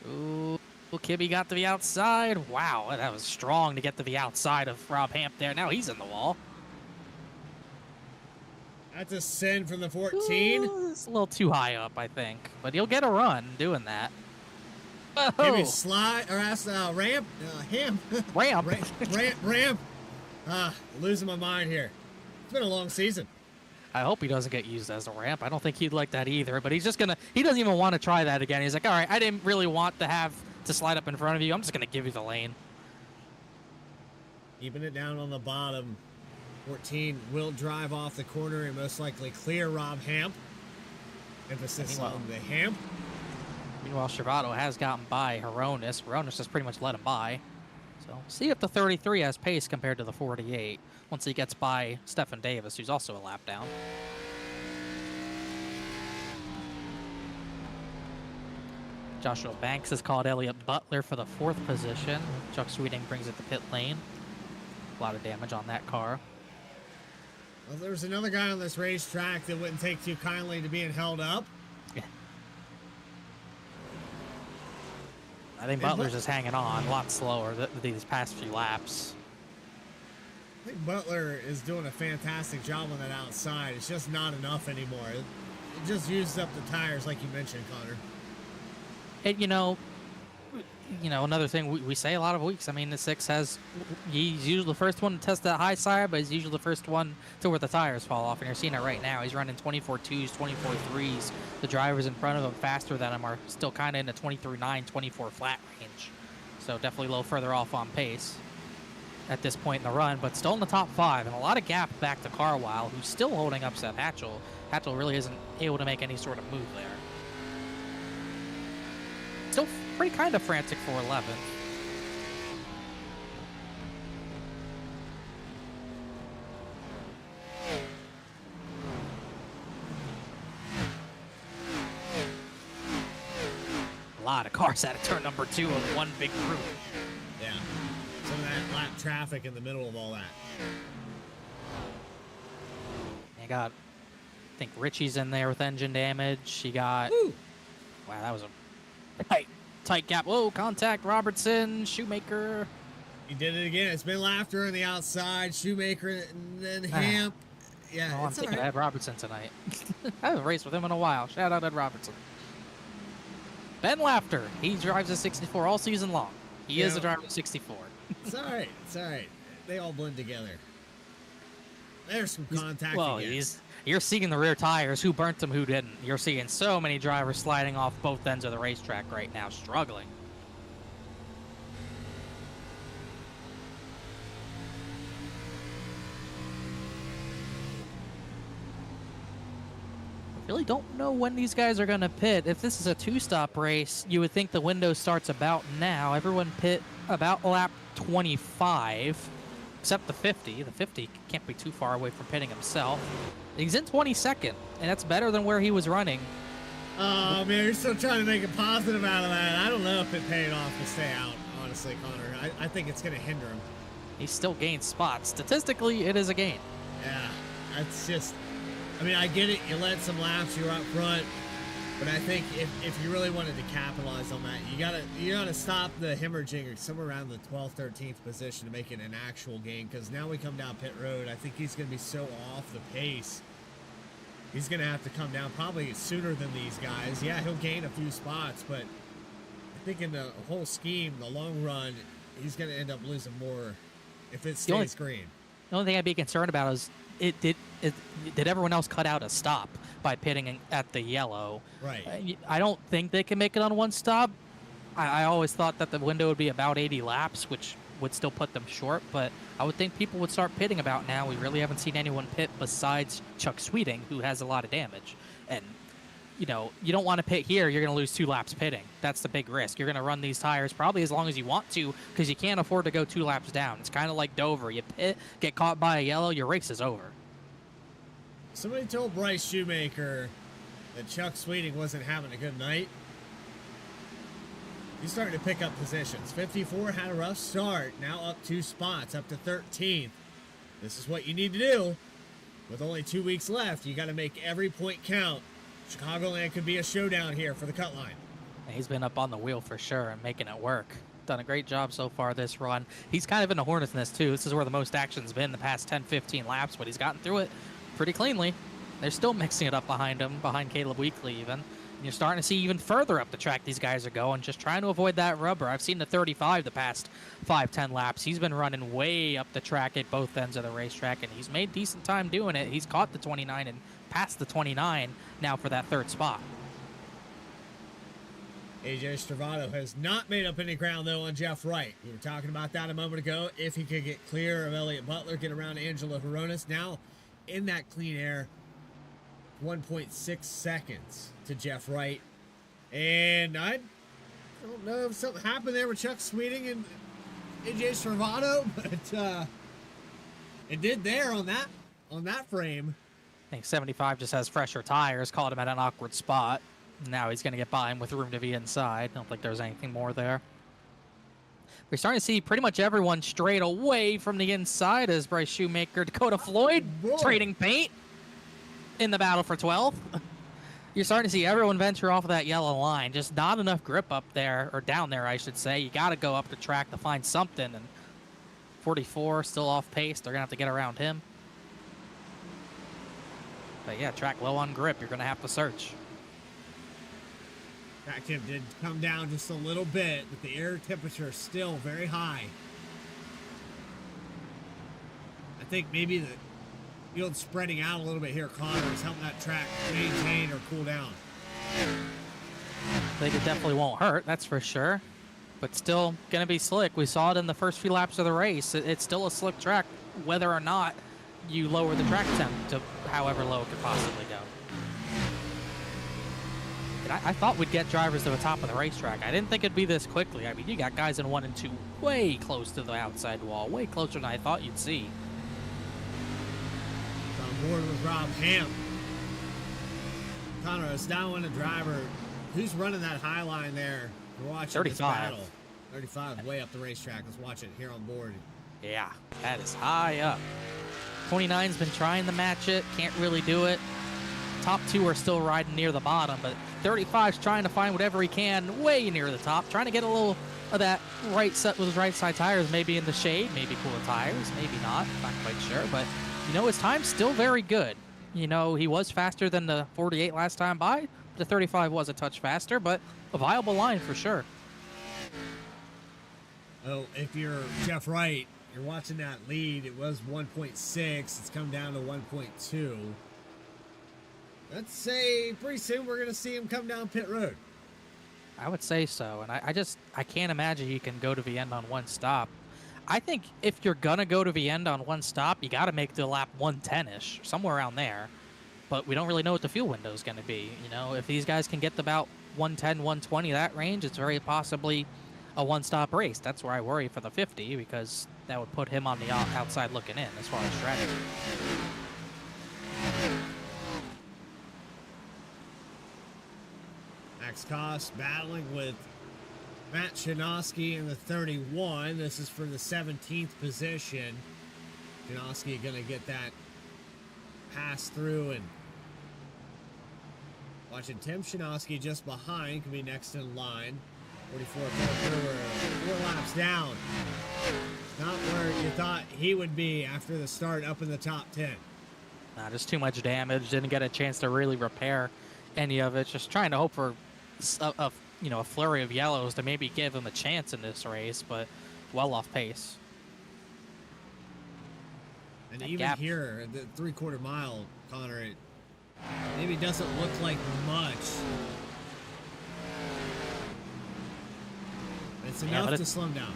Ooh, Kibbe got to the outside. Wow, that was strong to get to the outside of Rob Hamp there. Now he's in the wall. That's a send from the 14. Ooh, it's a little too high up, I think. But he'll get a run doing that. Maybe slide, or ask ramp. Ham. Ramp. Ramp. Losing my mind here. It's been a long season. I hope he doesn't get used as a ramp. I don't think he'd like that either. But he's just going to... He doesn't even want to try that again. He's like, all right, I didn't really want to have to slide up in front of you. I'm just going to give you the lane. Keeping it down on the bottom. 14 will drive off the corner and most likely clear Rob Hamp. Emphasis on the Hamp. Meanwhile, Stravato has gotten by Hronis. Hronis just pretty much let him by. So see if the 33 has pace compared to the 48 once he gets by Stephen Davis, who's also a lap down. Joshua Banks has called Elliott Butler for the 4th position. Chuck Sweeting brings it to pit lane. A lot of damage on that car. Well, there's another guy on this racetrack that wouldn't take too kindly to being held up. Yeah. I think Butler's just hanging on a lot slower these past few laps. I think Butler is doing a fantastic job on that outside. It's just not enough anymore. It just uses up the tires, like you mentioned, Connor. And, you know, another thing we say a lot of weeks. I mean, the 6 has, he's usually the first one to test that high side, but he's usually the first one to where the tires fall off. And you're seeing it right now. He's running 24.2s, 24.3s. The drivers in front of him faster than him are still kind of in the 23.9, 24 flat range. So definitely a little further off on pace at this point in the run, but still in the top 5. And a lot of gap back to Carwile, who's still holding up Seth Hatchell. Hatchell really isn't able to make any sort of move there. Still pretty kind of frantic for 11th. A lot of cars out of turn number 2 on one big group. Yeah. Some of that lap traffic in the middle of all that. You got, I think Richie's in there with engine damage. You got, Woo. Wow, that was a tight gap. Whoa, contact, Robertson, Shoemaker. He did it again. It's been Laughter on the outside, Shoemaker, and then Hamp. Yeah, I'm thinking of Ed Robertson tonight. I haven't raced with him in a while. Shout out Ed Robertson. Ben Laughter. He drives a 64 all season long. He is a driver of 64. It's all right. It's all right. They all blend together. There's some contact. Well, you're seeing the rear tires, who burnt them, who didn't. You're seeing so many drivers sliding off both ends of the racetrack right now, struggling. I really don't know when these guys are going to pit. If this is a 2-stop race, you would think the window starts about now. Everyone pit about lap 25. except the 50. The 50 can't be too far away from pitting himself. He's in 22nd, and that's better than where he was running. Oh, man, you're still trying to make a positive out of that. I don't know if it paid off to stay out, honestly, Connor. I think it's going to hinder him. He still gains spots. Statistically, it is a gain. Yeah, that's just... I mean, I get it. You led some laps. You're up front. But I think if you really wanted to capitalize on that, you gotta stop the hemorrhaging somewhere around the 12th, 13th position to make it an actual gain. Because now we come down pit road. I think he's going to be so off the pace. He's going to have to come down probably sooner than these guys. Yeah, he'll gain a few spots, but I think in the whole scheme, the long run, he's going to end up losing more if it stays green. The only thing I'd be concerned about is did everyone else cut out a stop by pitting at the yellow? Right. I don't think they can make it on one stop. I always thought that the window would be about 80 laps, which would still put them short, but I would think people would start pitting about now. We really haven't seen anyone pit besides Chuck Sweeting, who has a lot of damage. And, you know, you don't want to pit here. You're going to lose 2 laps pitting. That's the big risk. You're going to run these tires probably as long as you want to because you can't afford to go 2 laps down. It's kind of like Dover. You pit, get caught by a yellow, your race is over. Somebody told Bryce Shoemaker that Chuck Sweeting wasn't having a good night. He's starting to pick up positions. 54 had a rough start. Now up 2 spots, up to 13th. This is what you need to do. With only 2 weeks left, you got to make every point count. Chicagoland could be a showdown here for the cut line. He's been up on the wheel for sure and making it work. Done a great job so far this run. He's kind of in the hornet's nest too. This is where the most action's been the past 10, 15 laps, but he's gotten through it pretty cleanly. They're still mixing it up behind him, behind Caleb Weekly even. And you're starting to see even further up the track these guys are going, just trying to avoid that rubber. I've seen the 35 the past 5-10 laps. He's been running way up the track at both ends of the racetrack, and he's made decent time doing it. He's caught the 29 and passed the 29 now for that 3rd spot. AJ Stravato has not made up any ground, though, on Jeff Wright. We were talking about that a moment ago. If he could get clear of Elliott Butler, get around Angelo Horonis. Now, in that clean air, 1.6 seconds to Jeff Wright. And I don't know if something happened there with Chuck Sweeting and AJ Stravato, but it did there on that frame. I think 75 just has fresher tires, caught him at an awkward spot. Now he's going to get by him with room to be inside. I don't think there's anything more there. We're starting to see pretty much everyone straight away from the inside as Bryce Shoemaker, Dakota Floyd trading paint in the battle for 12th. You're starting to see everyone venture off of that yellow line. Just not enough grip up there, or down there, I should say. You got to go up the track to find something. And 44 still off pace. They're going to have to get around him. But yeah, track low on grip. You're going to have to search. Track temp did come down just a little bit, but the air temperature is still very high. I think maybe the field spreading out a little bit here, Connor, is helping that track maintain or cool down. I think it definitely won't hurt, that's for sure. But still going to be slick. We saw it in the first few laps of the race. It's still a slick track, whether or not you lower the track temp to however low it could possibly go. And I thought we'd get drivers to the top of the racetrack. I didn't think it'd be this quickly. I mean, you got guys in 1 and 2 way close to the outside wall, way closer than I thought you'd see. On board with Rob Ham. Connor, it's down when a driver. Who's running that high line there? We're watching 35. This battle. 35, way up the racetrack. Let's watch it here on board. Yeah, that is high up. 29's been trying to match it, can't really do it. Top 2 are still riding near the bottom, but 35's trying to find whatever he can way near the top, trying to get a little of that right set with his right side tires, maybe in the shade, maybe cooler tires, maybe not quite sure, but you know, his time's still very good. You know, he was faster than the 48 last time by. The 35 was a touch faster, but a viable line for sure. Oh, if you're Jeff Wright, you're watching that lead. It was 1.6. It's come down to 1.2. Let's say pretty soon we're going to see him come down pit road. I would say so, and I can't imagine you can go to the end on one stop. I think if you're going to go to the end on one stop, you got to make the lap 110-ish, somewhere around there. But we don't really know what the fuel window is going to be. You know, if these guys can get to about 110, 120, that range, it's very possibly a one-stop race. That's where I worry for the 50, because that would put him on the outside looking in as far as strategy. Max Koss battling with Matt Chinoski in the 31. This is for the 17th position. Chinoski going to get that pass through, and watching Tim Chinoski just behind, can be next in line. 44 Brewer, 4 laps down. Not where you thought he would be after the start, up in the top 10. Nah, just too much damage. Didn't get a chance to really repair any of it. Just trying to hope for a flurry of yellows to maybe give him a chance in this race, but well off pace. And that even gap here, the 3/4 mile, Connor, it maybe doesn't look like much. It's enough to slow him down.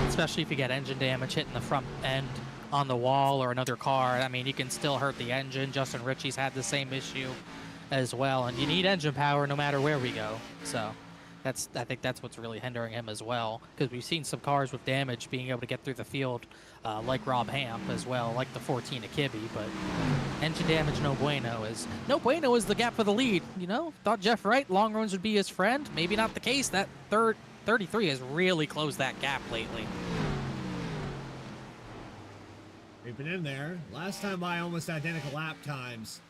Especially if you get engine damage hitting the front end on the wall or another car. I mean, you can still hurt the engine. Justin Ritchie's had the same issue as well, and you need engine power no matter where we go. So I think that's what's really hindering him as well, because we've seen some cars with damage being able to get through the field, like Rob Hamp as well, like the 14 of Kibbe, but engine damage no bueno is the gap for the lead. Thought Jeff Wright long runs would be his friend. Maybe not the case. That 33 has really closed that gap lately. We've been in there. Last time by almost identical lap times.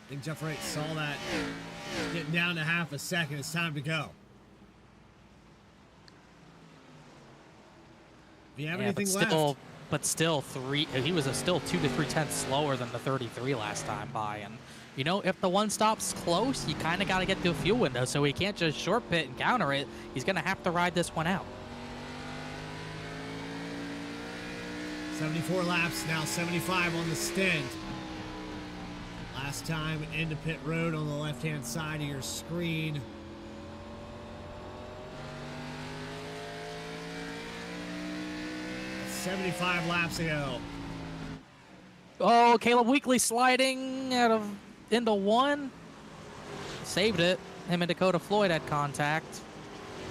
I think Jeff Wright saw that getting down to half a second. It's time to go. If you have anything left. But still, he was still 2 to 3 tenths slower than the 33 last time by. And, if the one stop's close, you kind of got to get to a fuel window, so he can't just short pit and counter it. He's going to have to ride this one out. 74 laps, now 75 on the stint. Last time into pit road on the left-hand side of your screen. That's 75 laps ago. Oh, Caleb Weekly sliding into one. Saved it. Him and Dakota Floyd had contact.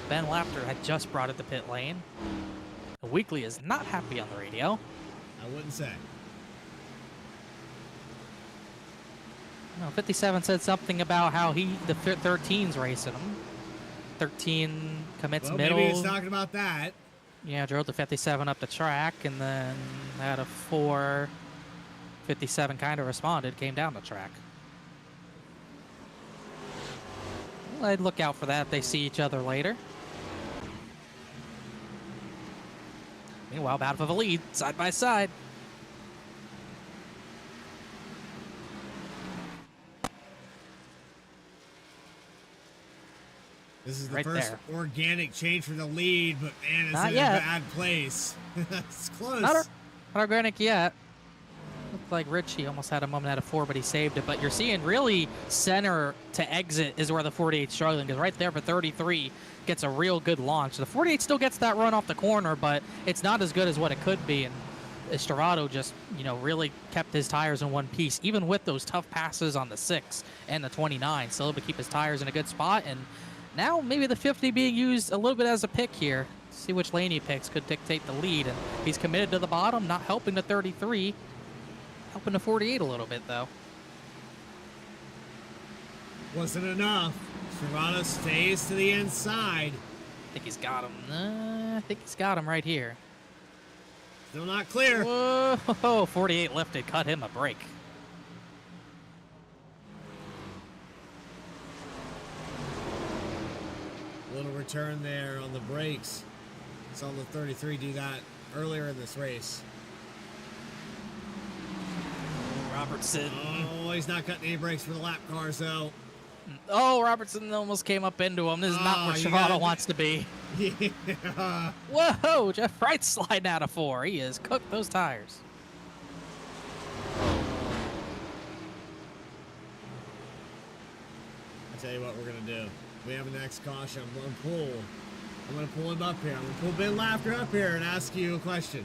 Ben Lafter had just brought it to pit lane. Weekly is not happy on the radio. I wouldn't say. No, 57 said something about how the 13's racing him. 13 commits middle. Maybe he's talking about that. Yeah, drove the 57 up the track, and then had a 4. 57 kind of responded, came down the track. Well, I'd look out for that if they see each other later. Meanwhile, battle for the lead, side by side. This is the right first there. Organic change for the lead, but man, it's Not in yet. a bad place. It's close. Not organic yet. Looked like Richie almost had a moment at a 4, but he saved it. But you're seeing really center to exit is where the 48's struggling, because right there for 33 gets a real good launch. The 48 still gets that run off the corner, but it's not as good as what it could be. And Estrado just, really kept his tires in one piece, even with those tough passes on the 6 and the 29. Still able to keep his tires in a good spot. And now maybe the 50 being used a little bit as a pick here. See which lane he picks could dictate the lead. And he's committed to the bottom, not helping the 33. Helping the 48 a little bit, though. Wasn't enough. Serrano stays to the inside. I think he's got him. I think he's got him right here. Still not clear. Whoa, 48 lifted, cut him a break. Little return there on the brakes. Saw the 33 do that earlier in this race. Robertson. Oh, he's not cutting any brakes for the lap cars, though. Oh, Robertson almost came up into him. This is not where Shimano wants to be. Yeah. Whoa, Jeff Wright's sliding out of 4. He has cooked those tires. I'll tell you what we're going to do. We have a next caution. I'm going to pull him up here. I'm going to pull Ben Lafter up here and ask you a question.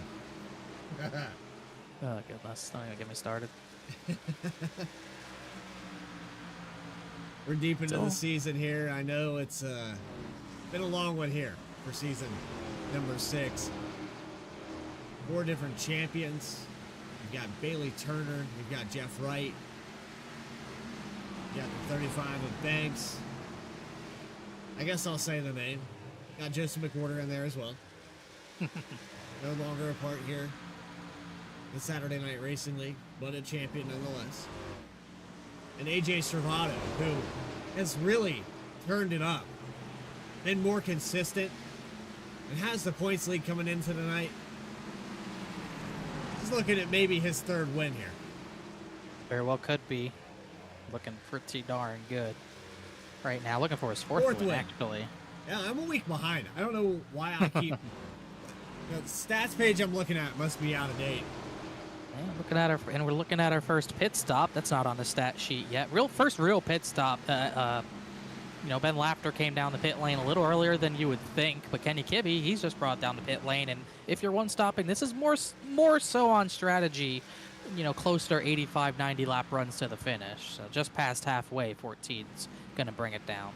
Oh, goodness. Don't even get me started. We're deep into the season here. I know it's been a long one here for season number 6. 4 different champions. You've got Bailey Turner. You've got Jeff Wright. You got the 35 of Banks. I guess I'll say the name. Got Joseph McWhorter in there as well. No longer a part here. The Saturday Night Racing League, but a champion nonetheless. And AJ Servato, who has really turned it up. Been more consistent. And has the points lead coming into the night. He's looking at maybe his 3rd win here. Very well could be. Looking pretty darn good right now. Looking for his 4th win, actually. Yeah, I'm a week behind. I don't know why I keep... The stats page I'm looking at must be out of date. Yeah, we're looking at our first pit stop. That's not on the stat sheet yet. First real pit stop. You know, Ben Lafter came down the pit lane a little earlier than you would think, but Kenny Kibbe, he's just brought down the pit lane. And if you're one-stopping, this is more so on strategy. You know, closer 85, 90 lap runs to the finish. So just past halfway, 14's gonna bring it down.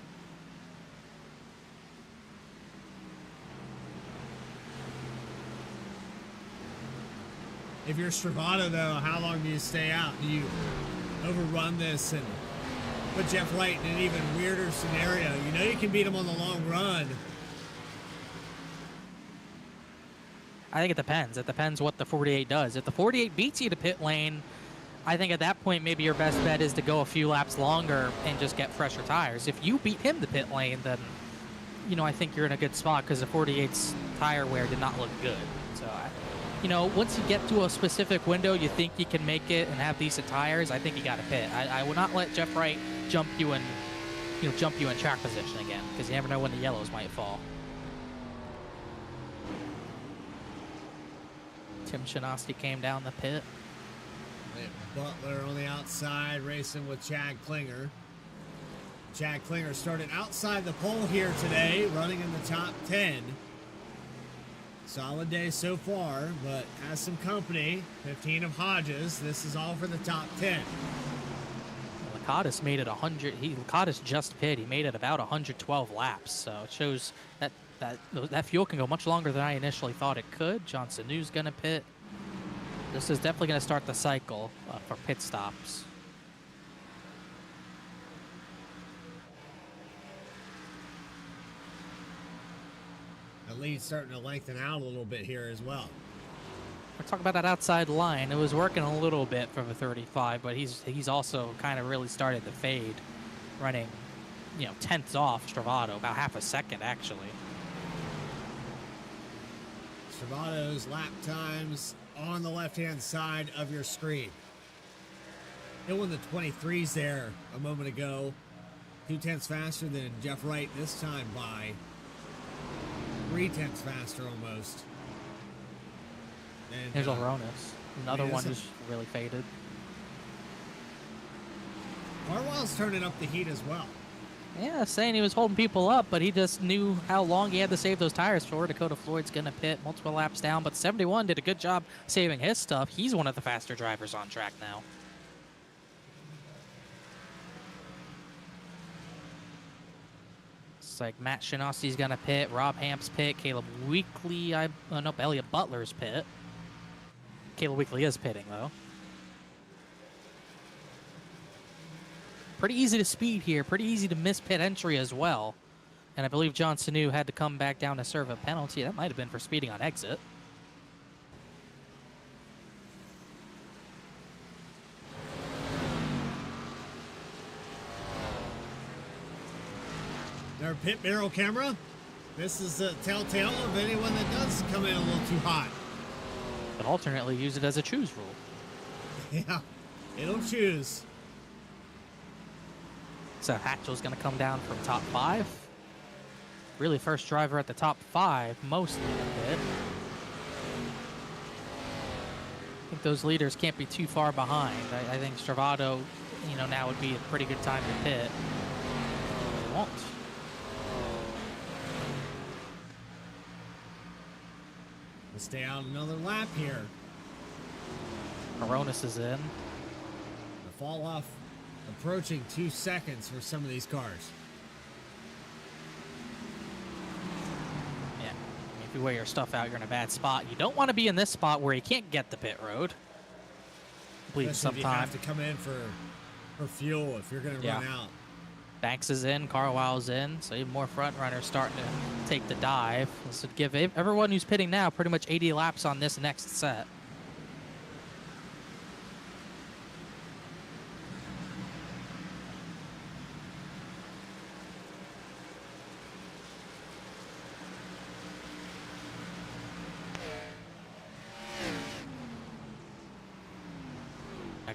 If you're Stravato, though, how long do you stay out? Do you overrun this and put Jeff Wright in an even weirder scenario? You know you can beat him on the long run. I think it depends. It depends what the 48 does. If the 48 beats you to pit lane, I think at that point maybe your best bet is to go a few laps longer and just get fresher tires. If you beat him to pit lane, then, you know, I think you're in a good spot because the 48's tire wear did not look good. So, you know, once you get to a specific window, you think you can make it and have decent tires, I think you got to pit. I would not let Jeff Wright jump you in track position again because you never know when the yellows might fall. Tim Shinosky came down the pit. Butler on the outside racing with Chad Klinger. Chad Klinger started outside the pole here today, running in the top 10. Solid day so far, but has some company. 15 of Hodges. This is all for the top 10. Lakatos made it 100. Lakatos just pit. He made it about 112 laps. So it shows that fuel can go much longer than I initially thought it could. Johnson New's going to pit. This is definitely going to start the cycle for pit stops. The lead's starting to lengthen out a little bit here as well. We're talking about that outside line. It was working a little bit for the 35, but he's also kind of really started to fade, running, you know, 10ths off Stravato, about half a second actually. Stravato's lap times on the left-hand side of your screen. It won the 23s there a moment ago. 2/10 faster than Jeff Wright this time by 3/10 faster almost. And here's Alronis. Another one who's really faded. Harwell's turning up the heat as well. Yeah, saying he was holding people up, but he just knew how long he had to save those tires for. Dakota Floyd's going to pit multiple laps down, but 71 did a good job saving his stuff. He's one of the faster drivers on track now. It's like Matt Shinosky's going to pit, Rob Hamp's pit, Caleb Weekly, Elliot Butler's pit. Caleb Weekly is pitting, though. Pretty easy to speed here, pretty easy to miss pit entry as well. And I believe John Sanu had to come back down to serve a penalty. That might have been for speeding on exit. Their pit barrel camera. This is a telltale of anyone that does come in a little too hot. But alternately use it as a choose rule. Yeah, it'll choose. So Hatchell's going to come down from top 5. Really first driver at the top 5, mostly in pit. I think those leaders can't be too far behind. I think Stravato, you know, now would be a pretty good time to pit. They won't. We'll stay out another lap here. Aronis is in. The fall off approaching 2 seconds for some of these cars. Yeah, If you wear your stuff out, you're in a bad spot. You don't want to be in this spot where you can't get the pit road. Bleeding Especially if you sometime. have to come in for fuel if you're going to run out. Banks is in, Carlisle's in, so even more front runners starting to take the dive. This would give everyone who's pitting now pretty much 80 laps on this next set.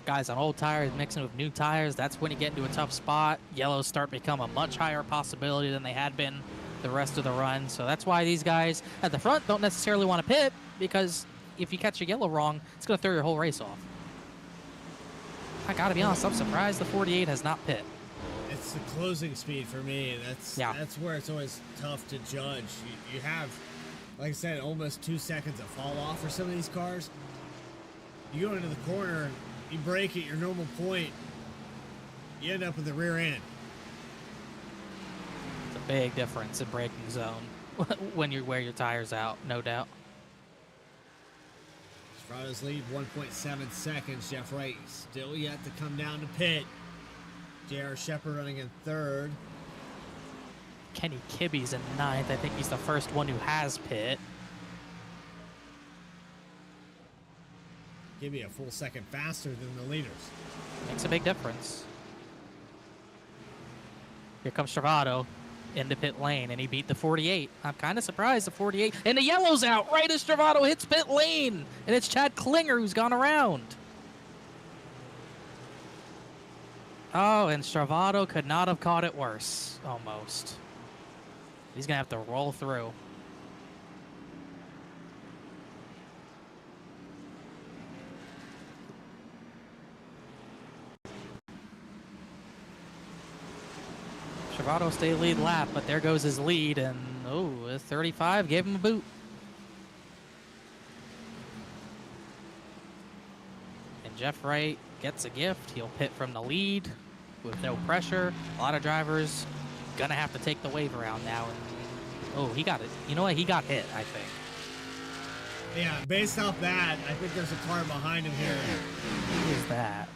Guys on old tires mixing with new tires, that's when you get into a tough spot. Yellows start to become a much higher possibility than they had been the rest of the run. So that's why these guys at the front don't necessarily want to pit, because if you catch a yellow wrong, it's going to throw your whole race off. I got to be honest, I'm surprised the 48 has not pit. It's the closing speed for me. That's where it's always tough to judge. You have, like I said, almost 2 seconds of fall off for some of these cars. You go into the corner, you brake at your normal point, you end up in the rear end. It's a big difference in braking zone when you wear your tires out, no doubt. Strada's lead 1.7 seconds. Jeff Wright still yet to come down to pit. J.R. Shepard running in third. Kenny Kibbe's in ninth. I think he's the first one who has pit. Give me a full second faster than the leaders. Makes a big difference. Here comes Travado into pit lane, and he beat the 48. I'm kind of surprised the 48. And the yellow's out right as Travado hits pit lane. And it's Chad Klinger who's gone around. Oh, and Travado could not have caught it worse, almost. He's going to have to roll through. Travado stayed lead lap, but there goes his lead, and oh, 35 gave him a boot. And Jeff Wright gets a gift. He'll pit from the lead with no pressure. A lot of drivers gonna have to take the wave around now. And, oh, he got it. You know what? He got hit, I think. Yeah, based off that, I think there's a car behind him here. Who is that?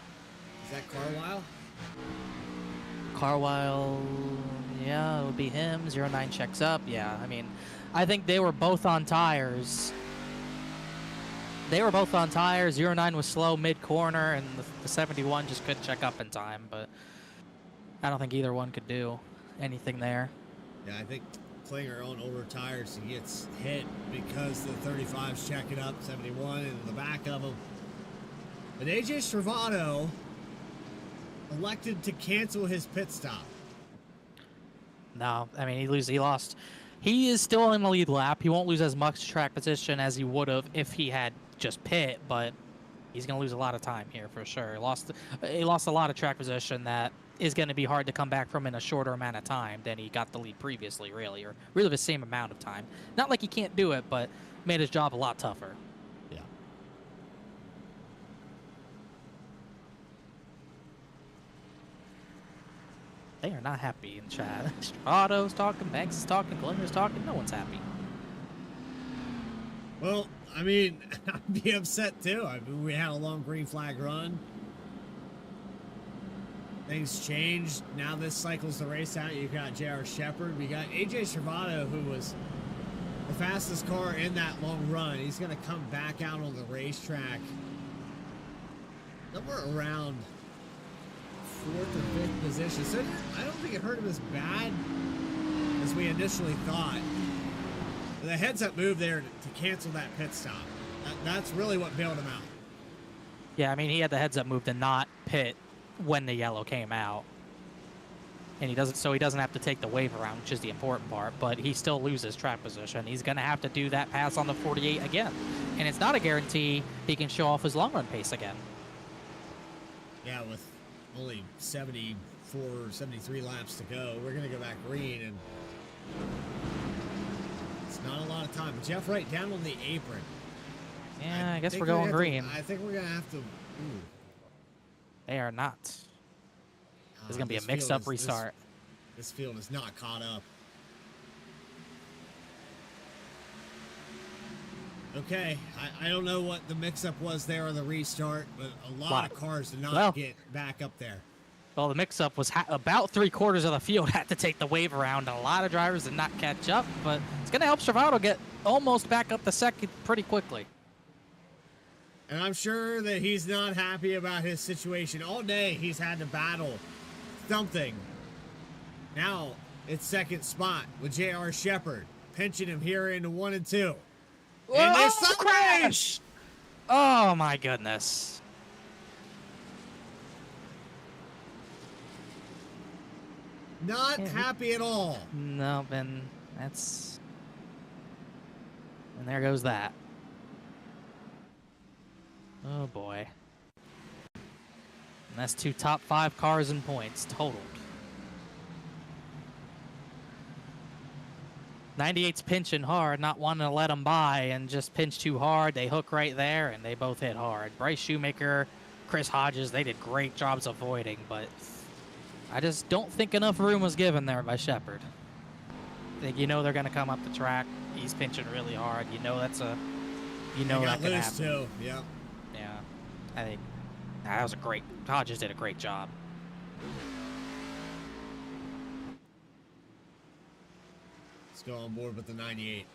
Is that Carlisle? Carlisle, yeah, it would be him. 09 checks up. Yeah, I mean, I think they were both on tires. They were both on tires. 09 was slow mid-corner, and the 71 just couldn't check up in time. But I don't think either one could do anything there. Yeah, I think Klinger on older tires, he gets hit because the 35's checking up, 71 in the back of him. But AJ Travado elected to cancel his pit stop. No, I mean, he lost. He is still in the lead lap. He won't lose as much track position as he would have if he had just pit, but he's going to lose a lot of time here for sure. He lost a lot of track position that is going to be hard to come back from in a shorter amount of time than he got the lead previously, really, or really the same amount of time. Not like he can't do it, but made his job a lot tougher. Yeah. They are not happy in chat. Strada's talking, Banks is talking, Klinger's talking. No one's happy. Well, I mean, I'd be upset too. I mean, we had a long green flag run. Things changed. Now this cycles the race out. You got J.R. Shepard. We got AJ Travado, who was the fastest car in that long run. He's going to come back out on the racetrack somewhere around 4th or 5th position. So I don't think it hurt him as bad as we initially thought. The heads-up move there to cancel that pit stop. That's really what bailed him out. Yeah, I mean, he had the heads-up move to not pit when the yellow came out. And he doesn't have to take the wave around, which is the important part, but he still loses track position. He's going to have to do that pass on the 48 again. And it's not a guarantee he can show off his long-run pace again. Yeah, with only 74, 73 laps to go, we're going to go back green, and it's not a lot of time. Jeff Wright down on the apron. Yeah, I guess we're going green. I think we're going to have to... They are not. This is going to be a mixed-up restart. This field is not caught up. Okay, I don't know what the mix-up was there on the restart, but a lot of cars did not get back up there. Well, the mix-up was about 3/4 of the field had to take the wave around. A lot of drivers did not catch up, but it's going to help Travato get almost back up the second pretty quickly. And I'm sure that he's not happy about his situation. All day he's had to battle something. Now it's second spot with J.R. Shepard, pinching him here into 1 and 2. And there's some crash! Oh my goodness. Not happy at all. No, Ben, that's... And there goes that. Oh boy. And that's 2 top 5 cars in points totaled. 98's pinching hard, not wanting to let them by, and just pinch too hard. They hook right there, and they both hit hard. Bryce Shoemaker, Chris Hodges, they did great jobs avoiding, but I just don't think enough room was given there by Shepard. You know they're going to come up the track. He's pinching really hard. You know that's a... You know that could happen. Too. Yeah. Yeah. I think that was a great... Hodges did a great job. Let's go on board with the 98.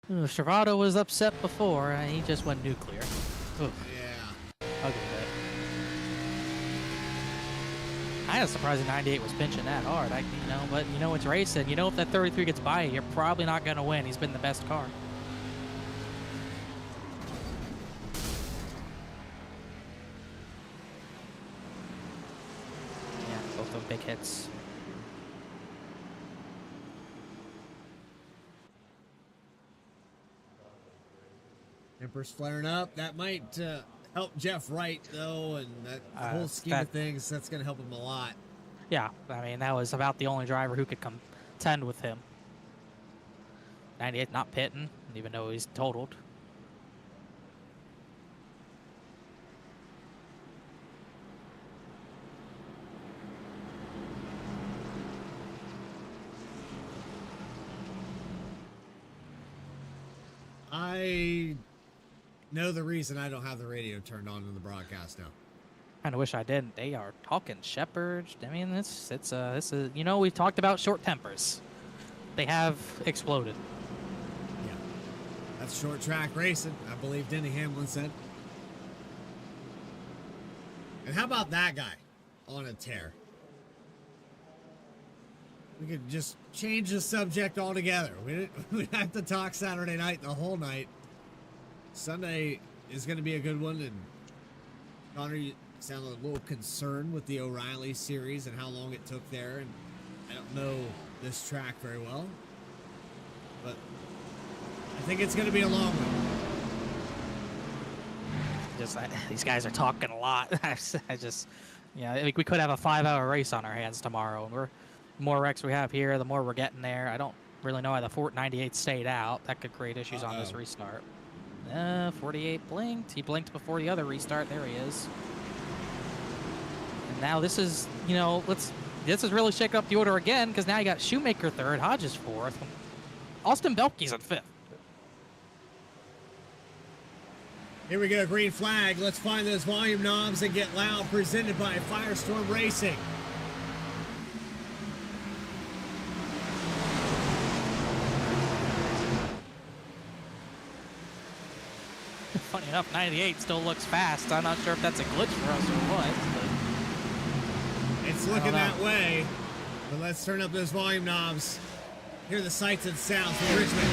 Travato was upset before. He just went nuclear. Oof. Yeah. Ugly bit. I was surprised the 98 was pinching that hard. But it's racing. If that 33 gets by you, you're probably not going to win. He's been the best car. Yeah, both of big hits. Temper's flaring up. That might help Jeff Wright, though, and that whole scheme of things, that's going to help him a lot. Yeah, I mean, that was about the only driver who could contend with him. 98 not pitting, even though he's totaled. I know the reason I don't have the radio turned on in the broadcast now. Kind of wish I didn't. They are talking Shepard. I mean, it's we've talked about short tempers. They have exploded. Yeah, that's short track racing, I believe Denny Hamlin said. And how about that guy on a tear? We could just change the subject altogether. We'd have to talk Saturday night the whole night. Sunday is going to be a good one, and Connor, you sounded a little concerned with the O'Reilly series and how long it took there, and I don't know this track very well, but I think it's going to be a long one. These guys are talking a lot. I think we could have a 5-hour race on our hands tomorrow, and the more wrecks we have here, the more we're getting there. I don't really know why the Fort 98 stayed out. That could create issues on this restart. 48 blinked. He blinked before the other restart. There he is. And now this is, this is really shaking up the order again, because now you got Shoemaker third, Hodges fourth. Austin Belke's at fifth. Here we go, green flag. Let's find those volume knobs and get loud, presented by FireStorm Racing. Funny enough, 98 still looks fast. I'm not sure if that's a glitch for us or what. It's looking that way. But let's turn up those volume knobs. Hear the sights and sounds from Richmond.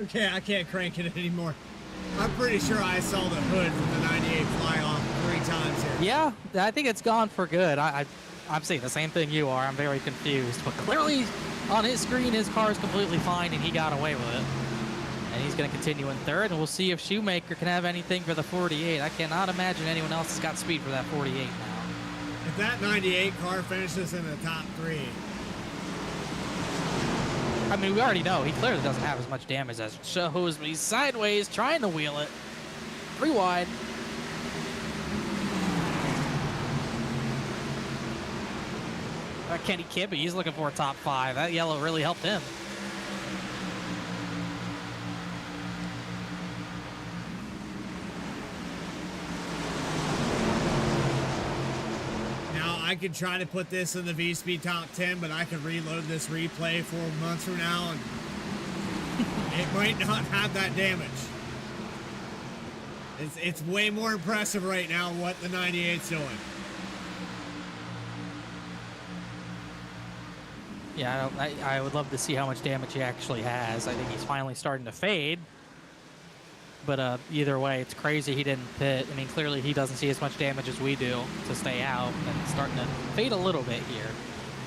Okay, I can't crank it anymore. I'm pretty sure I saw the hood from the 98 fly off 3 times here. Yeah, I think it's gone for good. I'm saying the same thing you are. I'm very confused. But clearly, on his screen, his car is completely fine, and he got away with it. And he's going to continue in third, and we'll see if Shoemaker can have anything for the 48. I cannot imagine anyone else has got speed for that 48 now. If that 98 car finishes in the top 3. I mean, we already know he clearly doesn't have as much damage as it shows, but he's sideways trying to wheel it. 3 wide. Kenny Kibbe, he's looking for a top 5. That yellow really helped him. I could try to put this in the VSPEED top 10, but I could reload this replay 4 months from now, and it might not have that damage. It's way more impressive right now what the 98's doing. Yeah, I would love to see how much damage he actually has. I think he's finally starting to fade. But either way, it's crazy he didn't pit. I mean, clearly he doesn't see as much damage as we do to stay out, and it's starting to fade a little bit here.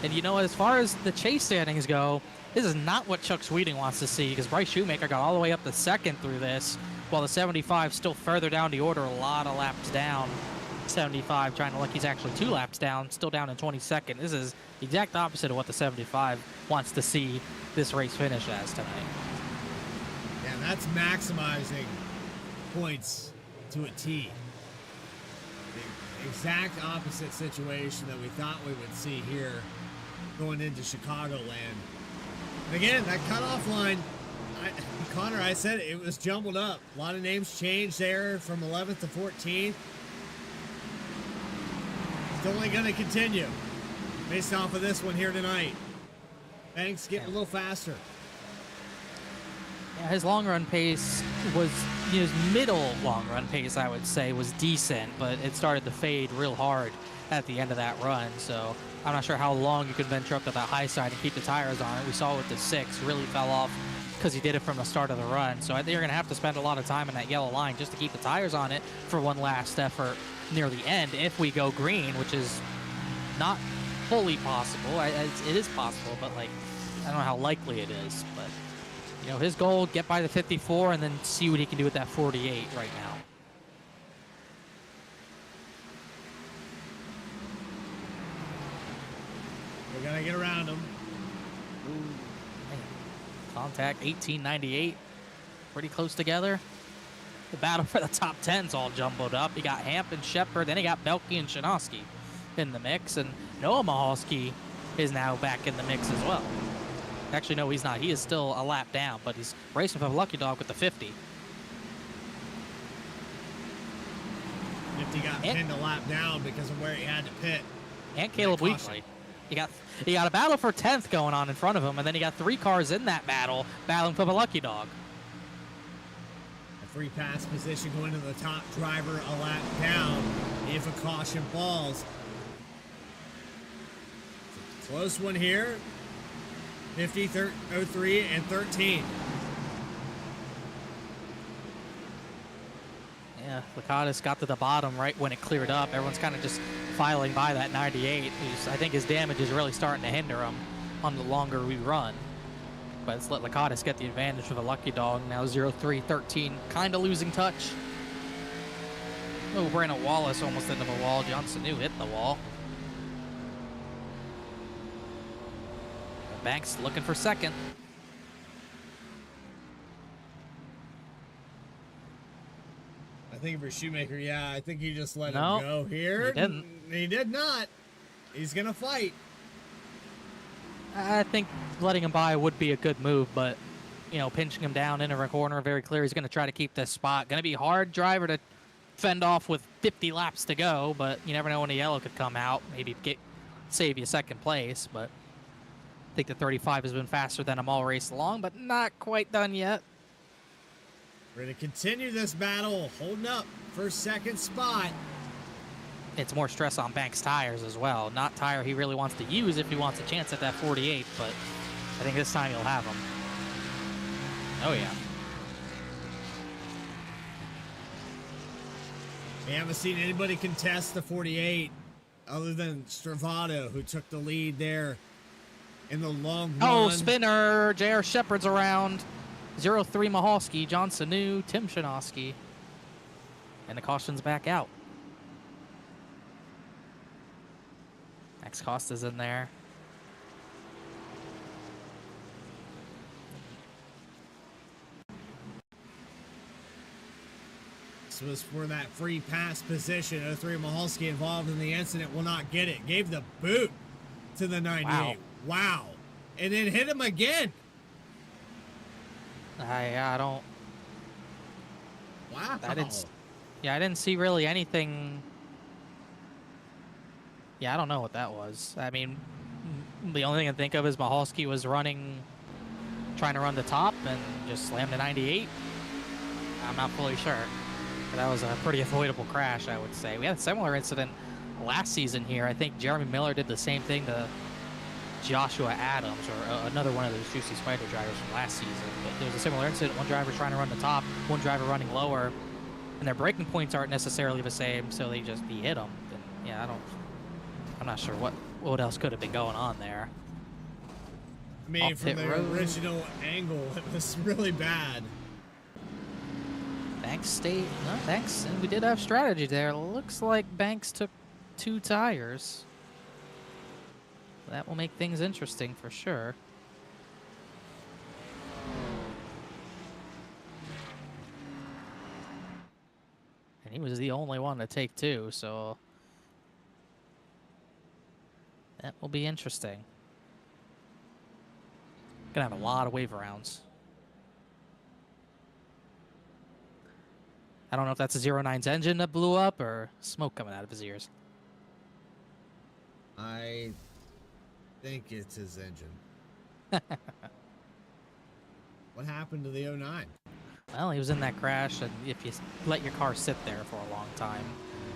And you know, as far as the chase standings go, this is not what Chuck Sweeting wants to see, because Bryce Shoemaker got all the way up to 2nd through this, while the 75 still further down the order, a lot of laps down. 75 trying to look, he's actually 2 laps down, still down in 22nd. This is the exact opposite of what the 75 wants to see this race finish as tonight. Yeah, that's maximizing points to a T. The exact opposite situation that we thought we would see here going into Chicagoland. And again, that cutoff line, Connor, I said it was jumbled up. A lot of names changed there from 11th to 14th. It's only going to continue based off of this one here tonight. Banks getting a little faster. Yeah, his long run pace was, his middle long run pace, I would say, was decent, but it started to fade real hard at the end of that run. So I'm not sure how long you could venture up to that high side and keep the tires on it. We saw with the 6 really fell off because he did it from the start of the run. So I think you're going to have to spend a lot of time in that yellow line just to keep the tires on it for one last effort near the end if we go green, which is not fully possible. It is possible, but like, I don't know how likely it is, but you know, his goal, get by the 54 and then see what he can do with that 48 right now. We're gonna get around him. Ooh, man. Contact 1898, pretty close together. The battle for the top 10's all jumbled up. You got Hamp and Shepard, then he got Belke and Shinosky in the mix, and Noah Mahalski is now back in the mix as well. Actually, no, he's not. He is still a lap down, but he's racing for Lucky Dog with the 50. 50 got pinned a lap down because of where he had to pit. And Caleb Weekly. You got a battle for 10th going on in front of him, and then you got 3 cars in that battle battling for the Lucky Dog. A free pass position going to the top driver a lap down if a caution falls. Close one here. 50, 03, and 13. Yeah, Lakatos got to the bottom right when it cleared up. Everyone's kind of just filing by that 98. I think his damage is really starting to hinder him on the longer we run. But let's let Lakatos get the advantage for the Lucky Dog. Now 03, 13, kind of losing touch. Oh, Brandon Wallace almost into the wall. Johnson New hit the wall. Banks looking for 2nd. I think for Shoemaker, yeah, I think he just let him go here. He didn't. He did not. He's going to fight. I think letting him by would be a good move, but, you know, pinching him down into a corner, very clear he's going to try to keep this spot. Going to be a hard driver to fend off with 50 laps to go, but you never know when a yellow could come out. Maybe save you 2nd place, but I think the 35 has been faster than them all race long, but not quite done yet. We're going to continue this battle, holding up for 2nd spot. It's more stress on Banks' tires as well. Not tire he really wants to use if he wants a chance at that 48, but I think this time he'll have them. Oh, yeah. We haven't seen anybody contest the 48 other than Stravato, who took the lead there in the long run. Oh, spinner. J.R. Shepard's around. 03 Mahalski, John Sanu, Tim Shinosky. And the caution's back out. Max Cost is in there. This was for that free pass position. 03 Mahalski involved in the incident will not get it. Gave the boot to the 98. Wow. And then hit him again. I don't. Wow. I didn't see really anything. Yeah, I don't know what that was. I mean, the only thing I can think of is Mahalski was trying to run the top and just slammed the 98. I'm not fully sure. But that was a pretty avoidable crash, I would say. We had a similar incident last season here. I think Jeremy Miller did the same thing to Joshua Adams, or another one of those Juicy Spider drivers from last season. But there was a similar incident. One driver trying to run the top, one driver running lower, and their braking points aren't necessarily the same, so he hit them. And yeah, I'm not sure what else could have been going on there. I mean, from the original angle, it was really bad. Banks stayed. No, Banks, and we did have strategy there. Looks like Banks took 2 tires. That will make things interesting for sure. And he was the only one to take 2, so that will be interesting. Gonna have a lot of wave rounds. I don't know if that's a 09's engine that blew up or smoke coming out of his ears. I think it's his engine. What happened to the 09? Well, he was in that crash, and if you let your car sit there for a long time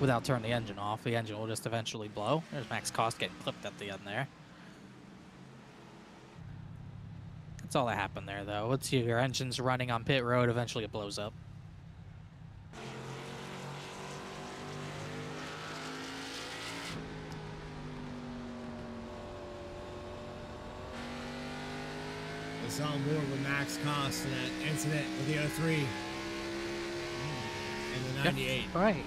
without turning the engine off, the engine will just eventually blow. There's Max Cost getting clipped at the end there. That's all that happened there, though. Once your engine's running on pit road, eventually it blows up. Was on board with Max Cost in that incident with the 03 and the 98. Jeff Wright.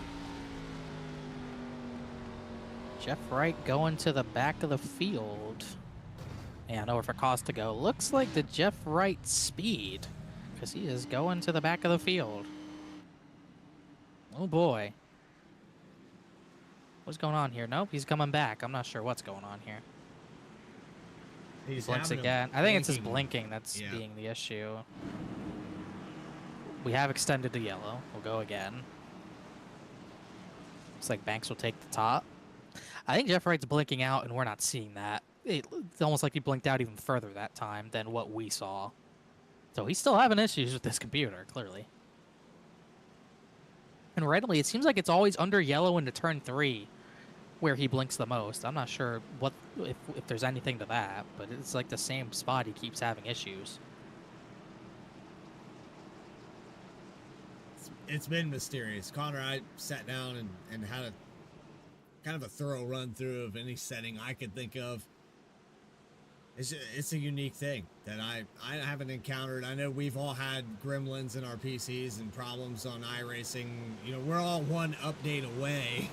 Jeff Wright going to the back of the field. Yeah, nowhere for Cost to go. Looks like the Jeff Wright speed, because he is going to the back of the field. Oh boy. What's going on here? Nope, he's coming back. I'm not sure what's going on here. He blinks again. I think it's his blinking that's being the issue. We have extended to yellow. We'll go again. Looks like Banks will take the top. I think Jeff Wright's blinking out, and we're not seeing that. It's almost like he blinked out even further that time than what we saw. So he's still having issues with this computer, clearly. And randomly, it seems like it's always under yellow into turn 3 where he blinks the most. I'm not sure if there's anything to that, but it's like the same spot he keeps having issues. It's been mysterious. Connor, I sat down and had a kind of a thorough run through of any setting I could think of. It's a unique thing that I haven't encountered. I know we've all had gremlins in our PCs and problems on iRacing. You know, we're all one update away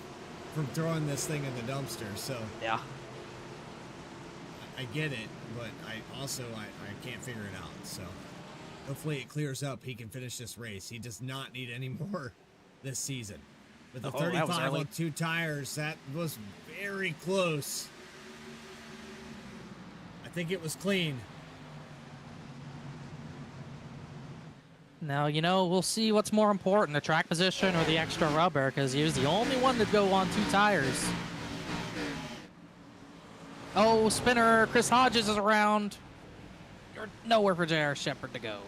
from throwing this thing in the dumpster. So yeah, I get it, but I can't figure it out. So hopefully it clears up. He can finish this race. He does not need any more this season. With the 35 on 2 tires, that was very close. I think it was clean. Now, you know, we'll see what's more important, the track position or the extra rubber, because he was the only one to go on 2 tires. Oh, spinner, Chris Hodges is around. You're nowhere for J.R. Shepard to go.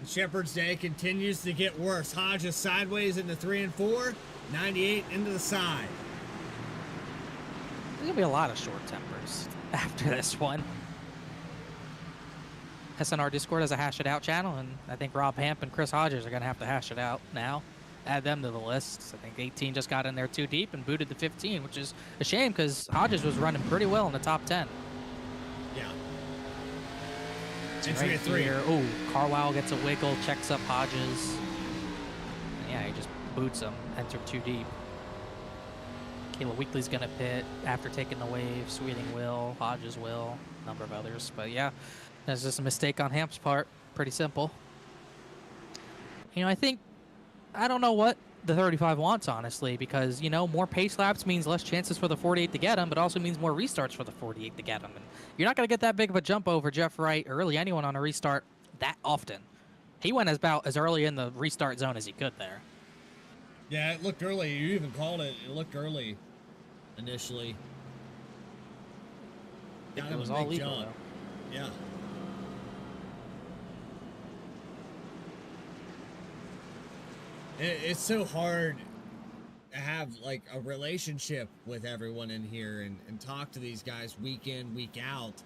Shepard's day continues to get worse. Hodges sideways into 3 and 4, 98 into the side. There's going to be a lot of short tempers after this one. SNR Discord has a Hash It Out channel, and I think Rob Hamp and Chris Hodges are going to have to hash it out now. Add them to the list. I think 18 just got in there too deep and booted the 15, which is a shame because Hodges was running pretty well in the top 10. Yeah. Entry right 3. Oh, Carlisle gets a wiggle, checks up Hodges. Yeah, he just boots him. Entered too deep. Kayla Weekly's going to pit after taking the wave. Sweeting will. Hodges will. A number of others. But yeah, that's just a mistake on Hamp's part. Pretty simple. You know, I don't know what the 35 wants, honestly, because, you know, more pace laps means less chances for the 48 to get him, but also means more restarts for the 48 to get him. And you're not going to get that big of a jump over Jeff Wright or really anyone on a restart that often. He went about as early in the restart zone as he could there. Yeah, it looked early. You even called it. It looked early initially. It was all legal, though. Yeah. It's so hard to have like a relationship with everyone in here and talk to these guys week in, week out.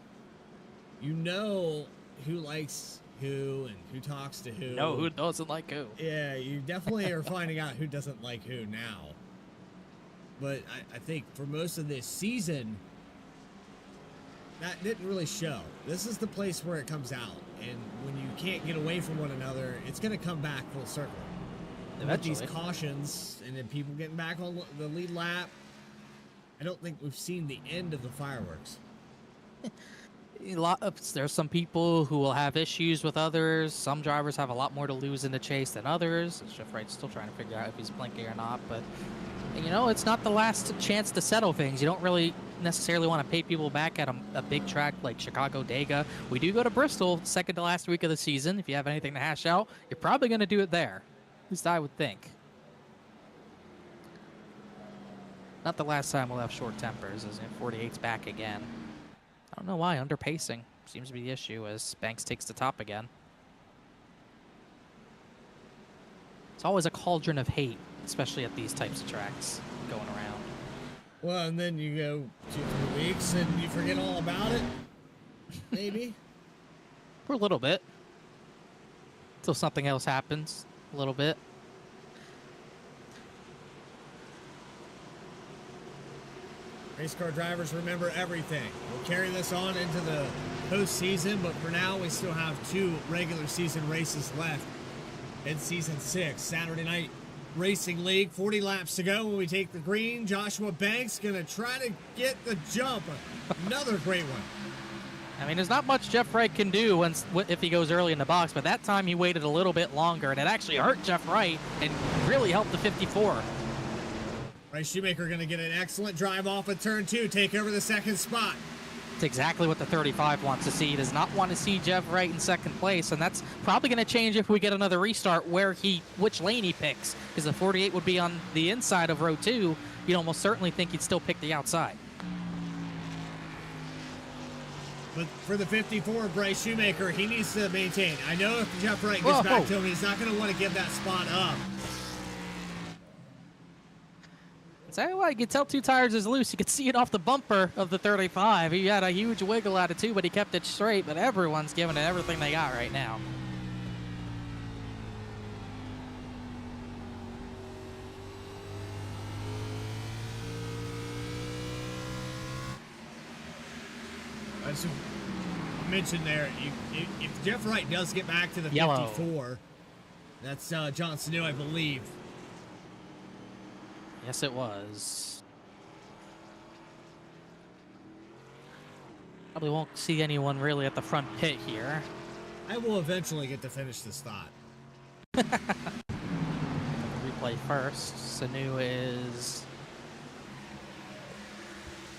You know who likes who and who talks to who. No, who doesn't like who. Yeah, you definitely are finding out who doesn't like who now. But I think for most of this season, that didn't really show. This is the place where it comes out. And when you can't get away from one another, it's going to come back full circle. With these cautions and then people getting back on the lead lap, I don't think we've seen the end of the fireworks. There's some people who will have issues with others. Some drivers have a lot more to lose in the chase than others. Jeff Wright's still trying to figure out if he's blinking or not, but you know, it's not the last chance to settle things. You don't really necessarily want to pay people back at a big track like Chicago Dega. We do go to Bristol second to last week of the season. If you have anything to hash out, you're probably going to do it there. At least I would think. Not the last time we'll have short tempers, as in 48's back again. I don't know why, underpacing seems to be the issue as Banks takes the top again. It's always a cauldron of hate, especially at these types of tracks going around. Well, and then you go 2-3 weeks and you forget all about it, maybe? For a little bit. Until something else happens. A little bit. Race car drivers remember everything. We'll carry this on into the postseason, but for now we still have 2 regular season races left in season 6. Saturday night Racing League, 40 laps to go when we take the green. Joshua Banks gonna try to get the jump. Another great one. I mean, there's not much Jeff Wright can do if he goes early in the box, but that time he waited a little bit longer, and it actually hurt Jeff Wright and really helped the 54. Bryce Shoemaker going to get an excellent drive off at turn 2, take over the second spot. It's exactly what the 35 wants to see. He does not want to see Jeff Wright in second place, and that's probably going to change if we get another restart which lane he picks, because the 48 would be on the inside of row 2. You'd almost certainly think he'd still pick the outside. But for the 54, Bryce Shoemaker, he needs to maintain. I know if Jeff Wright gets back to him, he's not going to want to give that spot up. So you could tell 2 tires is loose. You could see it off the bumper of the 35. He had a huge wiggle out of 2, but he kept it straight. But everyone's giving it everything they got right now. As you mentioned there, if Jeff Wright does get back to the 54, that's John Sanu, I believe. Yes, it was. Probably won't see anyone really at the front pit here. I will eventually get to finish this thought. Replay first. Sanu is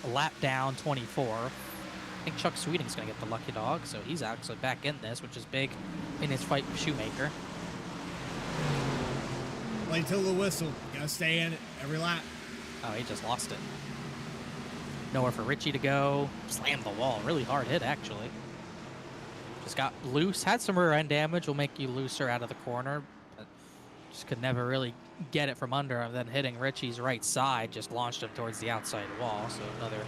a lap down, 24. I think Chuck Sweeting's going to get the lucky dog, so he's actually back in this, which is big in his fight with Shoemaker. Play till the whistle. Gotta stay in it every lap. Oh, he just lost it. Nowhere for Richie to go. Slammed the wall. Really hard hit, actually. Just got loose. Had some rear end damage. Will make you looser out of the corner. But just could never really get it from under him. Then hitting Richie's right side just launched him towards the outside wall. So another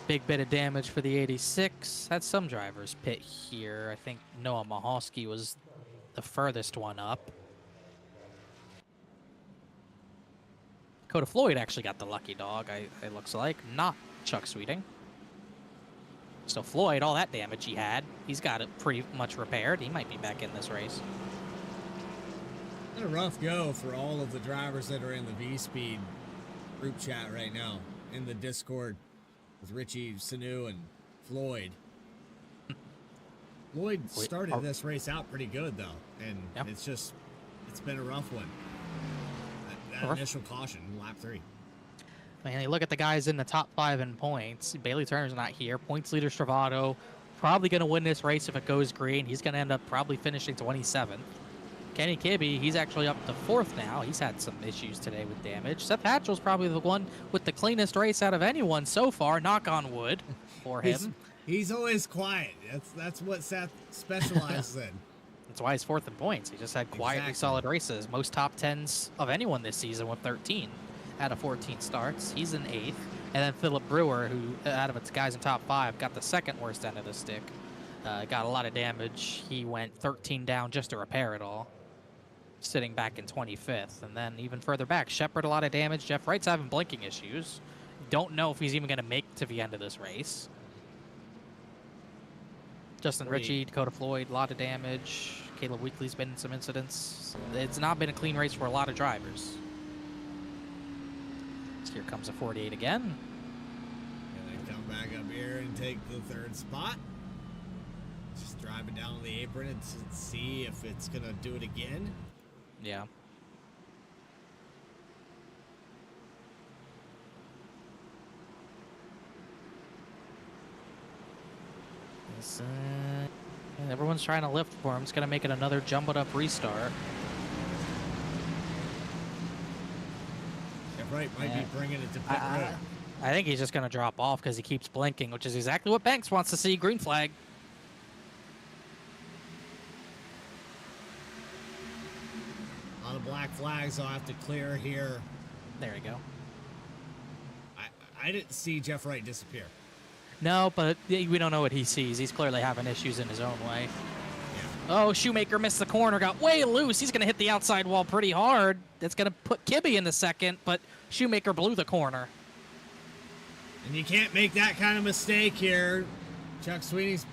big bit of damage for the 86. Had some drivers pit here. I think Noah Mahalski was the furthest one up. Dakota Floyd actually got the lucky dog, it looks like. Not Chuck Sweeting. So Floyd, all that damage he had, he's got it pretty much repaired. He might be back in this race. What a rough go for all of the drivers that are in the VSPEED group chat right now in the Discord with Richie, Sanu, and Floyd. Floyd started this race out pretty good, though, and it's been a rough one. That initial caution, lap 3. Man, you look at the guys in the top 5 in points. Bailey Turner's not here. Points leader Stravado, probably going to win this race if it goes green. He's going to end up probably finishing 27th. Kenny Kibbe, he's actually up to 4th now. He's had some issues today with damage. Seth Hatchell's probably the one with the cleanest race out of anyone so far, knock on wood, for him. He's always quiet. That's what Seth specializes in. That's why he's 4th in points. He just had quietly solid races. Most top 10s of anyone this season with 13 out of 14 starts. He's in 8th. And then Philip Brewer, who out of its guys in top 5, got the 2nd worst end of the stick. Got a lot of damage. He went 13 down just to repair it all, sitting back in 25th. And then even further back, Shepard, a lot of damage. Jeff Wright's having blinking issues. Don't know if he's even going to make to the end of this race. Justin Ritchie, Dakota Floyd, a lot of damage. Caleb Weekly's been in some incidents. It's not been a clean race for a lot of drivers. So here comes a 48 again. And then come back up here and take the 3rd spot. Just driving down the apron and see if it's going to do it again. Yeah. Everyone's trying to lift for him. It's going to make it another jumbled up restart. Yeah, right, might be bringing it to pit road. I think he's just going to drop off because he keeps blinking, which is exactly what Banks wants to see. Green flag. A lot of black flags I'll have to clear here. There you go. I didn't see Jeff Wright disappear. No, but we don't know what he sees. He's clearly having issues in his own way. Yeah. Oh, Shoemaker missed the corner, got way loose. He's going to hit the outside wall pretty hard. That's going to put Kibbe in the 2nd, but Shoemaker blew the corner. And you can't make that kind of mistake here. Chuck Sweeney's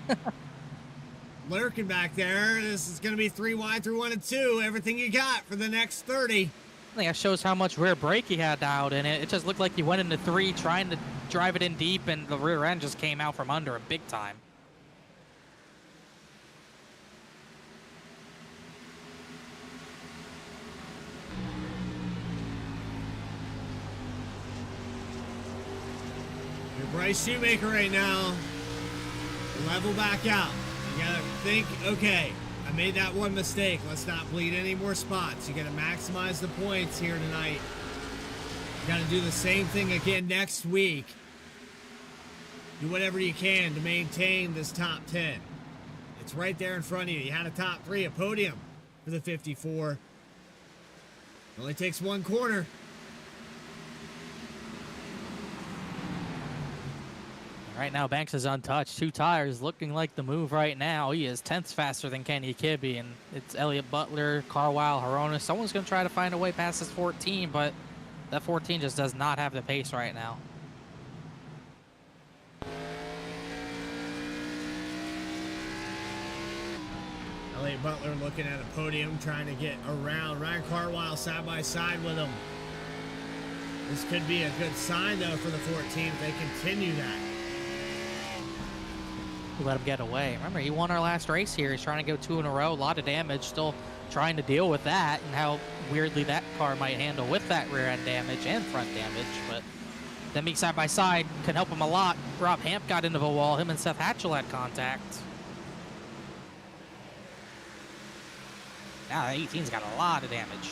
lurking back there. This is going to be 3 wide through 1 and 2. Everything you got for the next 30. I think that shows how much rear brake he had out in it. It just looked like he went into 3 trying to drive it in deep, and the rear end just came out from under him big time. You're Bryce Shoemaker right now. Level back out. You gotta think, okay, I made that one mistake. Let's not bleed any more spots. You gotta maximize the points here tonight. You gotta do the same thing again next week. Do whatever you can to maintain this top 10. It's right there in front of you. You had a top 3, a podium for the 54. It only takes 1 corner. Right now, Banks is untouched. 2 tires looking like the move right now. He is 10ths faster than Kenny Kibbe, and it's Elliott Butler, Carwile, Horonis. Someone's going to try to find a way past this 14, but that 14 just does not have the pace right now. Elliott Butler looking at a podium, trying to get around. Ryan Carwile side by side with him. This could be a good sign, though, for the 14 if they continue that. We let him get away. Remember, he won our last race here. He's trying to go 2 in a row. A lot of damage. Still trying to deal with that and how weirdly that car might handle with that rear end damage and front damage. But them being side by side can help him a lot. Rob Hamp got into the wall. Him and Seth Hatchell had contact. Now the 18's got a lot of damage.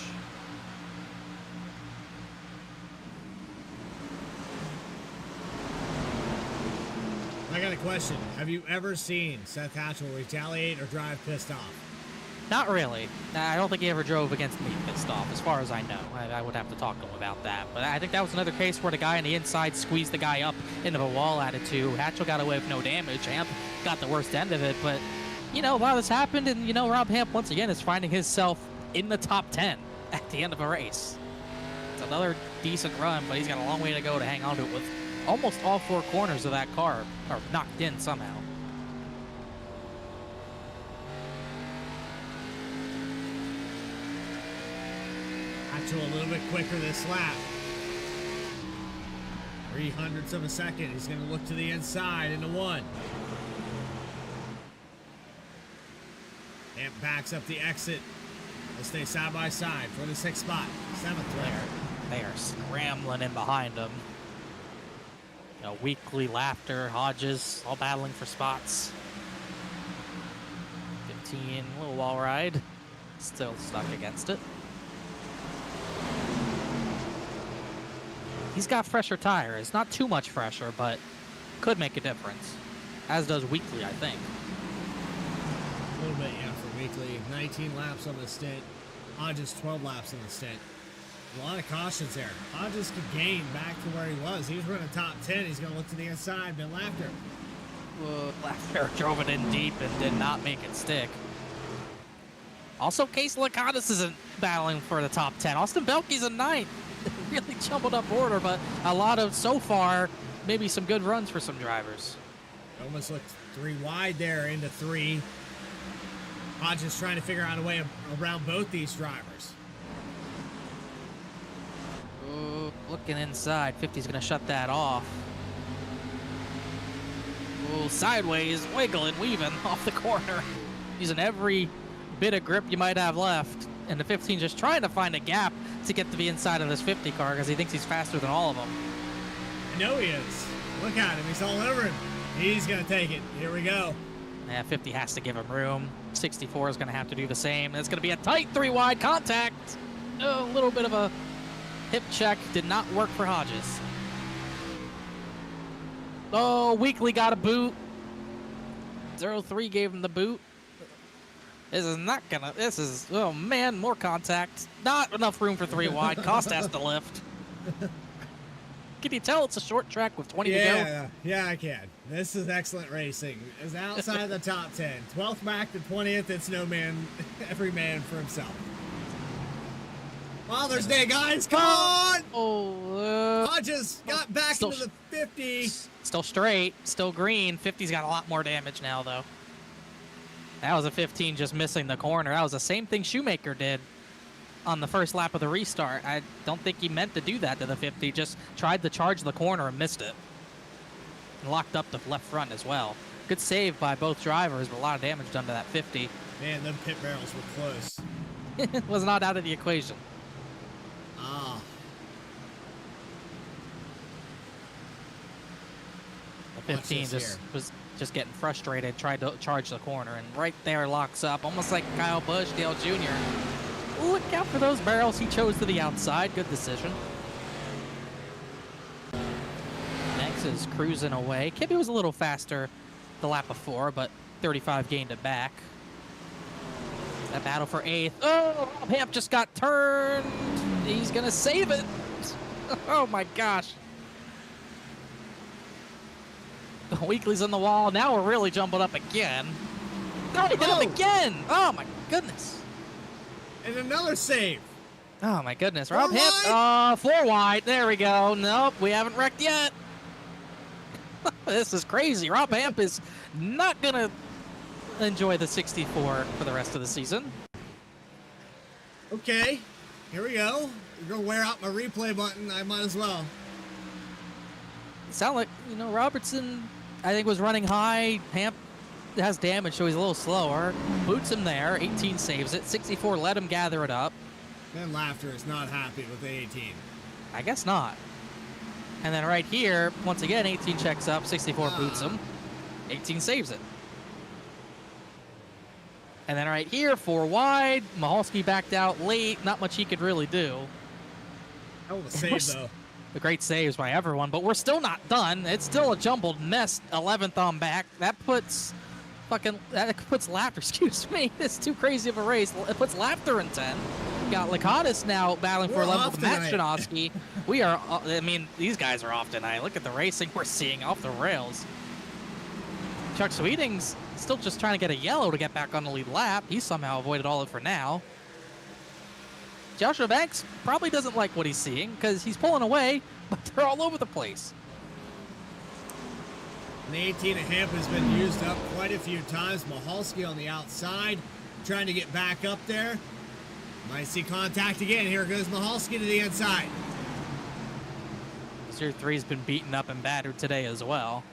I got a question. Have you ever seen Seth Hatchell retaliate or drive pissed off? Not really. I don't think he ever drove against me pissed off, as far as I know. I would have to talk to him about that. But I think that was another case where the guy on the inside squeezed the guy up into the wall attitude. Hatchell got away with no damage. Hamp got the worst end of it. But, you know, a lot of this happened, and, you know, Rob Hamp, once again, is finding himself in the top 10 at the end of a race. It's another decent run, but he's got a long way to go to hang on to it with almost all 4 corners of that car are knocked in somehow. Hatchell a little bit quicker this lap. 300ths of a second. He's going to look to the inside into one. Hamp backs up the exit. They'll stay side by side for the 6th spot. 7th there. They are scrambling in behind them. You know, Weekly, Laughter, Hodges, all battling for spots. 15, a little wall ride. Still stuck against it. He's got fresher tires. Not too much fresher, but could make a difference. As does Weekly, I think. A little bit, yeah, for Weekly. 19 laps on the stint. Hodges 12 laps on the stint. A lot of cautions there. Hodges could gain back to where he was. He was running top 10. He's going to look to the inside. Then Laughter. Laughter drove it in deep and did not make it stick. Also, Case Laconis isn't battling for the top 10. Austin Belke's in 9th. Really jumbled up order, but a lot of, so far, maybe some good runs for some drivers. Almost looked 3 wide there into 3. Hodges trying to figure out a way around both these drivers. Looking inside, 50's going to shut that off. Sideways, wiggling, weaving off the corner. Using every bit of grip you might have left. And the 15 just trying to find a gap to get to the inside of this 50 car because he thinks he's faster than all of them. I know he is. Look at him. He's all over him. He's going to take it. Here we go. Yeah, 50 has to give him room. 64 is going to have to do the same. It's going to be a tight 3 wide contact. A little bit of a hip check. Did not work for Hodges. Oh, Weekly got a boot. 0-3 gave him the boot. This is not gonna, this is, oh man, more contact. Not enough room for 3 wide. Cost has to lift. Can you tell it's a short track with 20 to go? Yeah, I can. This is excellent racing. It's outside the top 10. 12th back to 20th. It's no man, every man for himself. Father's Day, guys. Come on! Hodges got back into the 50. Still straight, still green. 50's got a lot more damage now, though. That was a 15 just missing the corner. That was the same thing Shoemaker did on the first lap of the restart. I don't think he meant to do that to the 50. Just tried to charge the corner and missed it. And locked up the left front as well. Good save by both drivers, but a lot of damage done to that 50. Man, them pit barrels were close. It was not out of the equation. Ah. The 15 was just getting frustrated, tried to charge the corner, and right there locks up, almost like Kyle Busch, Dale Jr. Look out for those barrels. He chose to the outside. Good decision. Next is cruising away. Kibbe was a little faster the lap before, but 35 gained it back. That battle for 8th. Oh, Rob Hamp just got turned. He's going to save it. Oh, my gosh. Weekly's on the wall. Now we're really jumping up again. Oh, he did it again. Oh, my goodness. And another save. Oh, my goodness. Rob Hamp. 4 wide. There we go. Nope, we haven't wrecked yet. This is crazy. Rob Hamp is not going to enjoy the 64 for the rest of the season. Okay, here we go. You're going to wear out my replay button. I might as well. Sound like, you know, Robertson, I think, was running high. Hamp has damage, so he's a little slower. Boots him there. 18 saves it. 64 let him gather it up. And Laughter is not happy with the 18. I guess not. And then right here, once again, 18 checks up. 64 boots him. 18 saves it. And then right here, 4 wide. Mahalski backed out late. Not much he could really do. Hell of a save, though. The great saves by everyone, but we're still not done. It's still a jumbled mess. 11th on back. That puts Laughter, excuse me. It's too crazy of a race. It puts Laughter in 10. Got Lakatis now battling for 11th with Matt Shanoski. We are, I mean, these guys are off tonight. Look at the racing we're seeing off the rails. Chuck Sweeting's still just trying to get a yellow to get back on the lead lap. He somehow avoided all of it for now. Joshua Banks probably doesn't like what he's seeing because he's pulling away, but they're all over the place. And the 18 of Hamp has been used up quite a few times. Mahalski on the outside, trying to get back up there. Might see contact again. Here goes Mahalski to the inside. 03's been beaten up and battered today as well.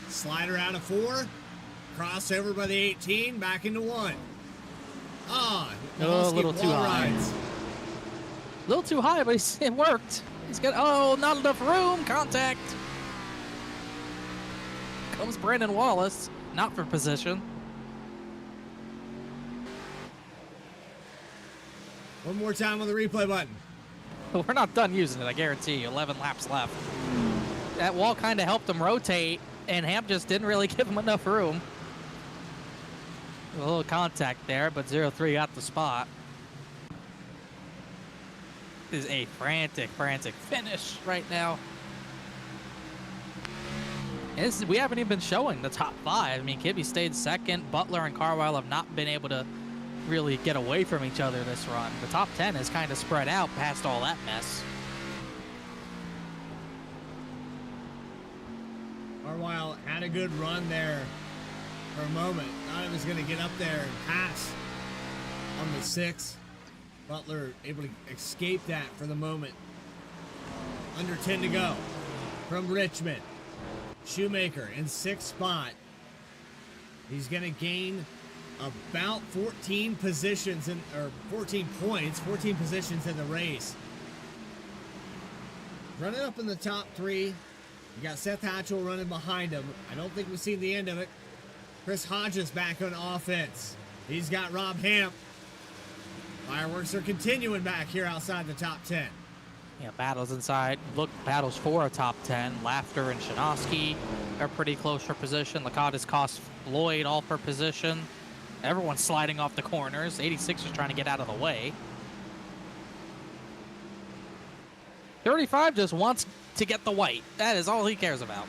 Slider out of 4. Crossover by the 18. Back into 1. Ah, a little too high. A little too high, but it worked. He's got, oh, not enough room. Contact. Comes Brandon Wallace. Not for position. One more time on the replay button. We're not done using it, I guarantee you. 11 laps left. That wall kind of helped him rotate, and Hamp just didn't really give him enough room. A little contact there, but 03 got the spot. This is a frantic finish right now. And we haven't even been showing the top 5. I mean, Kibbe stayed second. Butler and Carwile have not been able to really get away from each other this run. The top 10 is kind of spread out past all that mess. Carwile had a good run there for a moment. Thought he was going to get up there and pass on the 6. Butler able to escape that for the moment. Under 10 to go from Richmond. Shoemaker in 6th spot. He's going to gain about 14 positions or 14 points, 14 positions in the race. Running up in the top 3, you got Seth Hatchell running behind him. I don't think we've seen the end of it. Chris Hodges back on offense. He's got Rob Hamp. Fireworks are continuing back here outside the top 10. Yeah, battles inside. Look, battles for a top 10. Laughter and Shinosky are pretty close for position. Lakatos cost Floyd all for position. Everyone's sliding off the corners. 86 is trying to get out of the way. 35 just wants to get the white. That is all he cares about.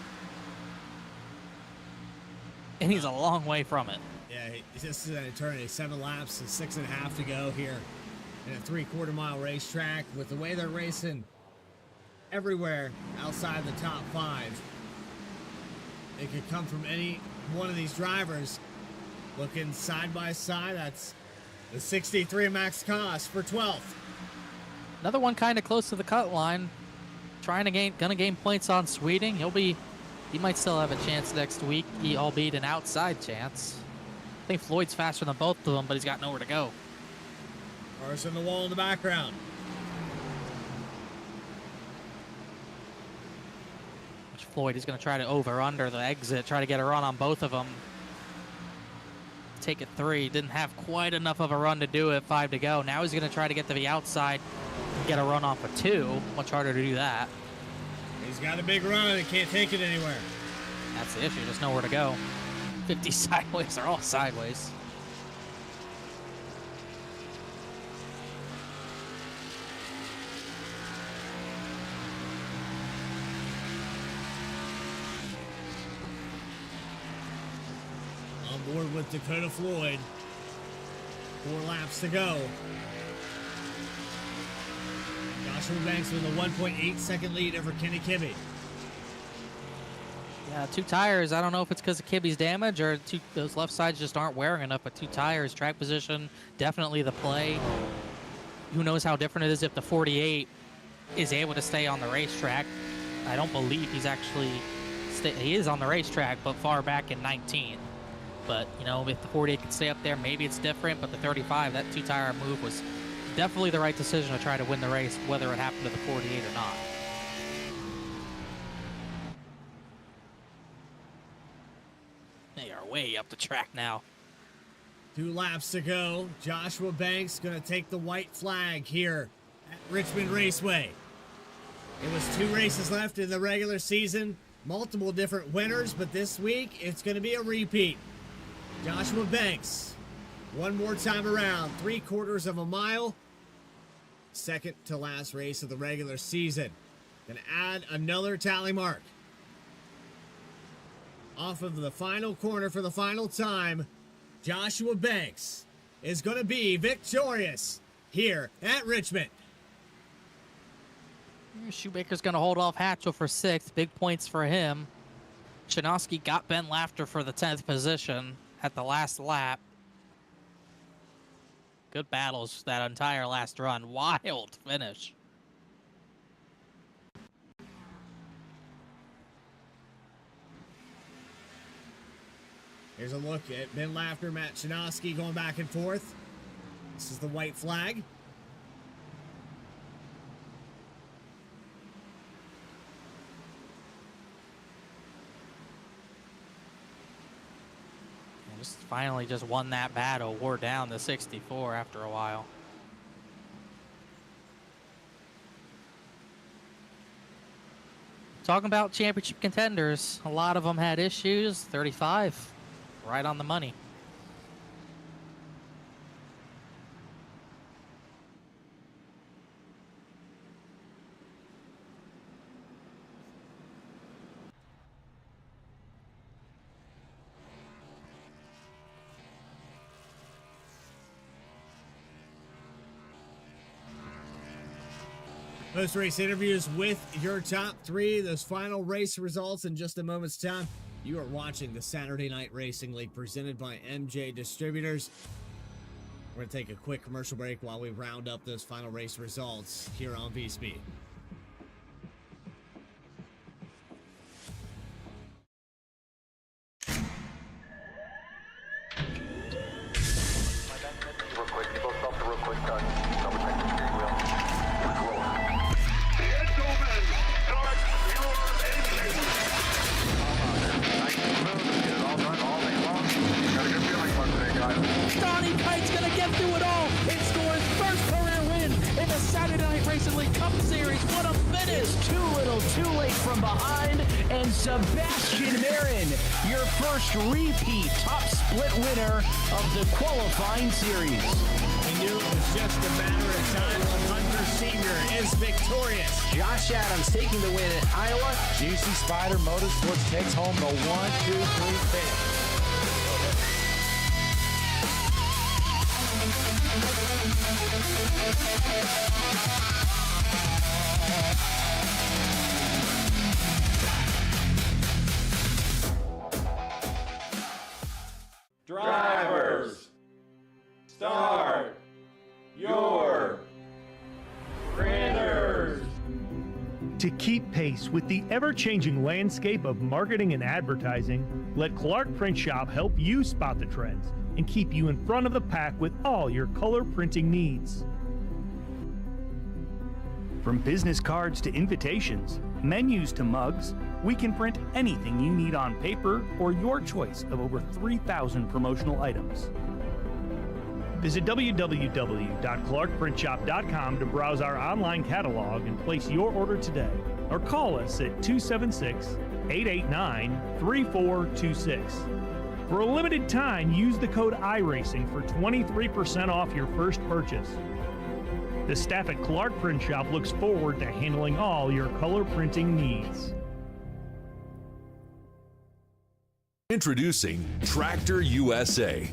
And he's a long way from it. Yeah, this is an eternity. 7 laps and 6.5 to go here in a 3/4 mile racetrack. With the way they're racing everywhere outside the top 5, it could come from any one of these drivers. Looking side by side, that's the 63 max cost for 12th. Another one kind of close to the cut line. Gonna gain points on Sweeting. He might still have a chance next week, albeit an outside chance. I think Floyd's faster than both of them, but he's got nowhere to go. Cars on the wall in the background. Floyd is going to try to over-under the exit, try to get a run on both of them. Take it 3. Didn't have quite enough of a run to do it. 5 to go. Now he's going to try to get to the outside and get a run off of 2. Much harder to do that. He's got a big run. He can't take it anywhere. That's the issue. Just nowhere to go. 50 sideways. They're all sideways. On board with Dakota Floyd. 4 laps to go. Joshua Banks with a 1.8 second lead over Kenny Kibbe. Yeah, 2 tires. I don't know if it's because of Kibbe's damage or those left sides just aren't wearing enough, but 2 tires. Track position, definitely the play. Who knows how different it is if the 48 is able to stay on the racetrack. I don't believe he's actually... he is on the racetrack, but far back in 19. But, you know, if the 48 can stay up there, maybe it's different. But the 35, that 2-tire move was definitely the right decision to try to win the race, whether it happened to the 48 or not. They are way up the track now. 2 laps to go. Joshua Banks going to take the white flag here at Richmond Raceway. It was 2 races left in the regular season. Multiple different winners, but this week it's going to be a repeat. Joshua Banks, one more time around, 3/4 of a mile. Second to last race of the regular season. Going to add another tally mark. Off of the final corner for the final time, Joshua Banks is going to be victorious here at Richmond. Shoemaker's going to hold off Hatchell for 6th. Big points for him. Chinosky got Ben Laughter for the 10th position at the last lap. Good battles that entire last run. Wild finish. Here's a look at Ben Lafner, Matt Chinoski going back and forth. This is the white flag. Just finally just won that battle, wore down the 64 after a while. Talking about championship contenders, a lot of them had issues. 35, right on the money. Post-race interviews with your top three. Those final race results in just a moment's time. You are watching the Saturday Night Racing League presented by M&J Distributors. We're going to take a quick commercial break while we round up those final race results here on VSPEED. Sebastian Marin, your first repeat top split winner of the qualifying series. We knew it was just a matter of time when Hunter Sr. is victorious. Josh Adams taking the win at Iowa. GC Spider Motorsports takes home the 1-2-3 finish. Drivers, start your printers. To keep pace with the ever-changing landscape of marketing and advertising, let Clark Print Shop help you spot the trends and keep you in front of the pack with all your color printing needs. From business cards to invitations, menus to mugs, we can print anything you need on paper or your choice of over 3,000 promotional items. Visit www.clarkprintshop.com to browse our online catalog and place your order today, or call us at 276-889-3426. For a limited time, use the code iRacing for 23% off your first purchase. The staff at Clark Print Shop looks forward to handling all your color printing needs. Introducing Tractor USA,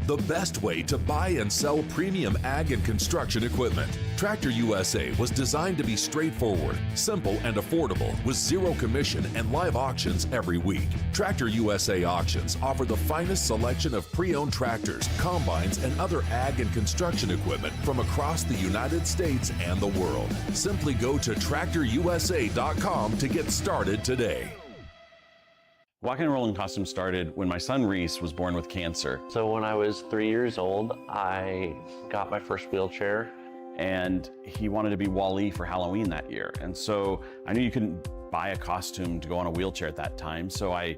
the best way to buy and sell premium ag and construction equipment. Tractor USA was designed to be straightforward, simple, and affordable with zero commission and live auctions every week. Tractor USA auctions offer the finest selection of pre-owned tractors, combines, and other ag and construction equipment from across the United States and the world. Simply go to tractorusa.com to get started today. Walking and Rolling Costumes started when my son Reese was born with cancer. So when I was 3 years old, I got my first wheelchair. And he wanted to be Wall-E for Halloween that year. And so I knew you couldn't buy a costume to go on a wheelchair at that time. So I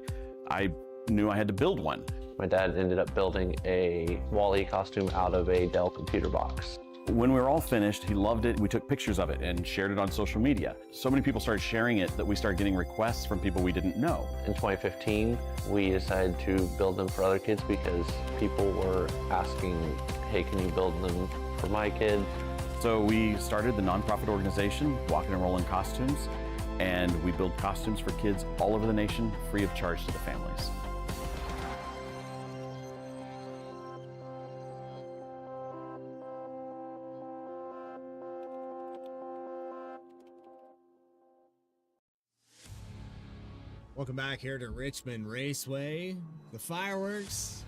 knew I had to build one. My dad ended up building a Wall-E costume out of a Dell computer box. When we were all finished, he loved it. We took pictures of it and shared it on social media. So many people started sharing it that we started getting requests from people we didn't know. In 2015, we decided to build them for other kids because people were asking, hey, can you build them for my kid? So we started the nonprofit organization, Walking and Rolling Costumes, and we build costumes for kids all over the nation, free of charge to the families. Welcome back here to Richmond Raceway. The fireworks,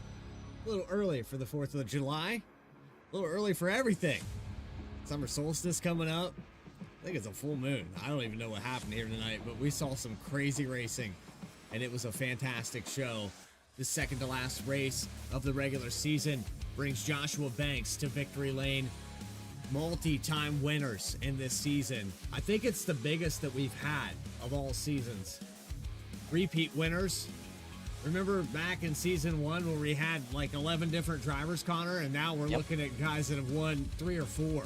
a little early for the 4th of July. A little early for everything. Summer solstice coming up. I think it's a full moon. I don't even know what happened here tonight, but we saw some crazy racing, and it was a fantastic show. The second to last race of the regular season brings Joshua Banks to victory lane. Multi-time winners in this season. I think it's the biggest that we've had of all seasons. Repeat winners. Remember back in season 1 where we had like 11 different drivers, Connor, and now we're looking at guys that have won 3 or 4.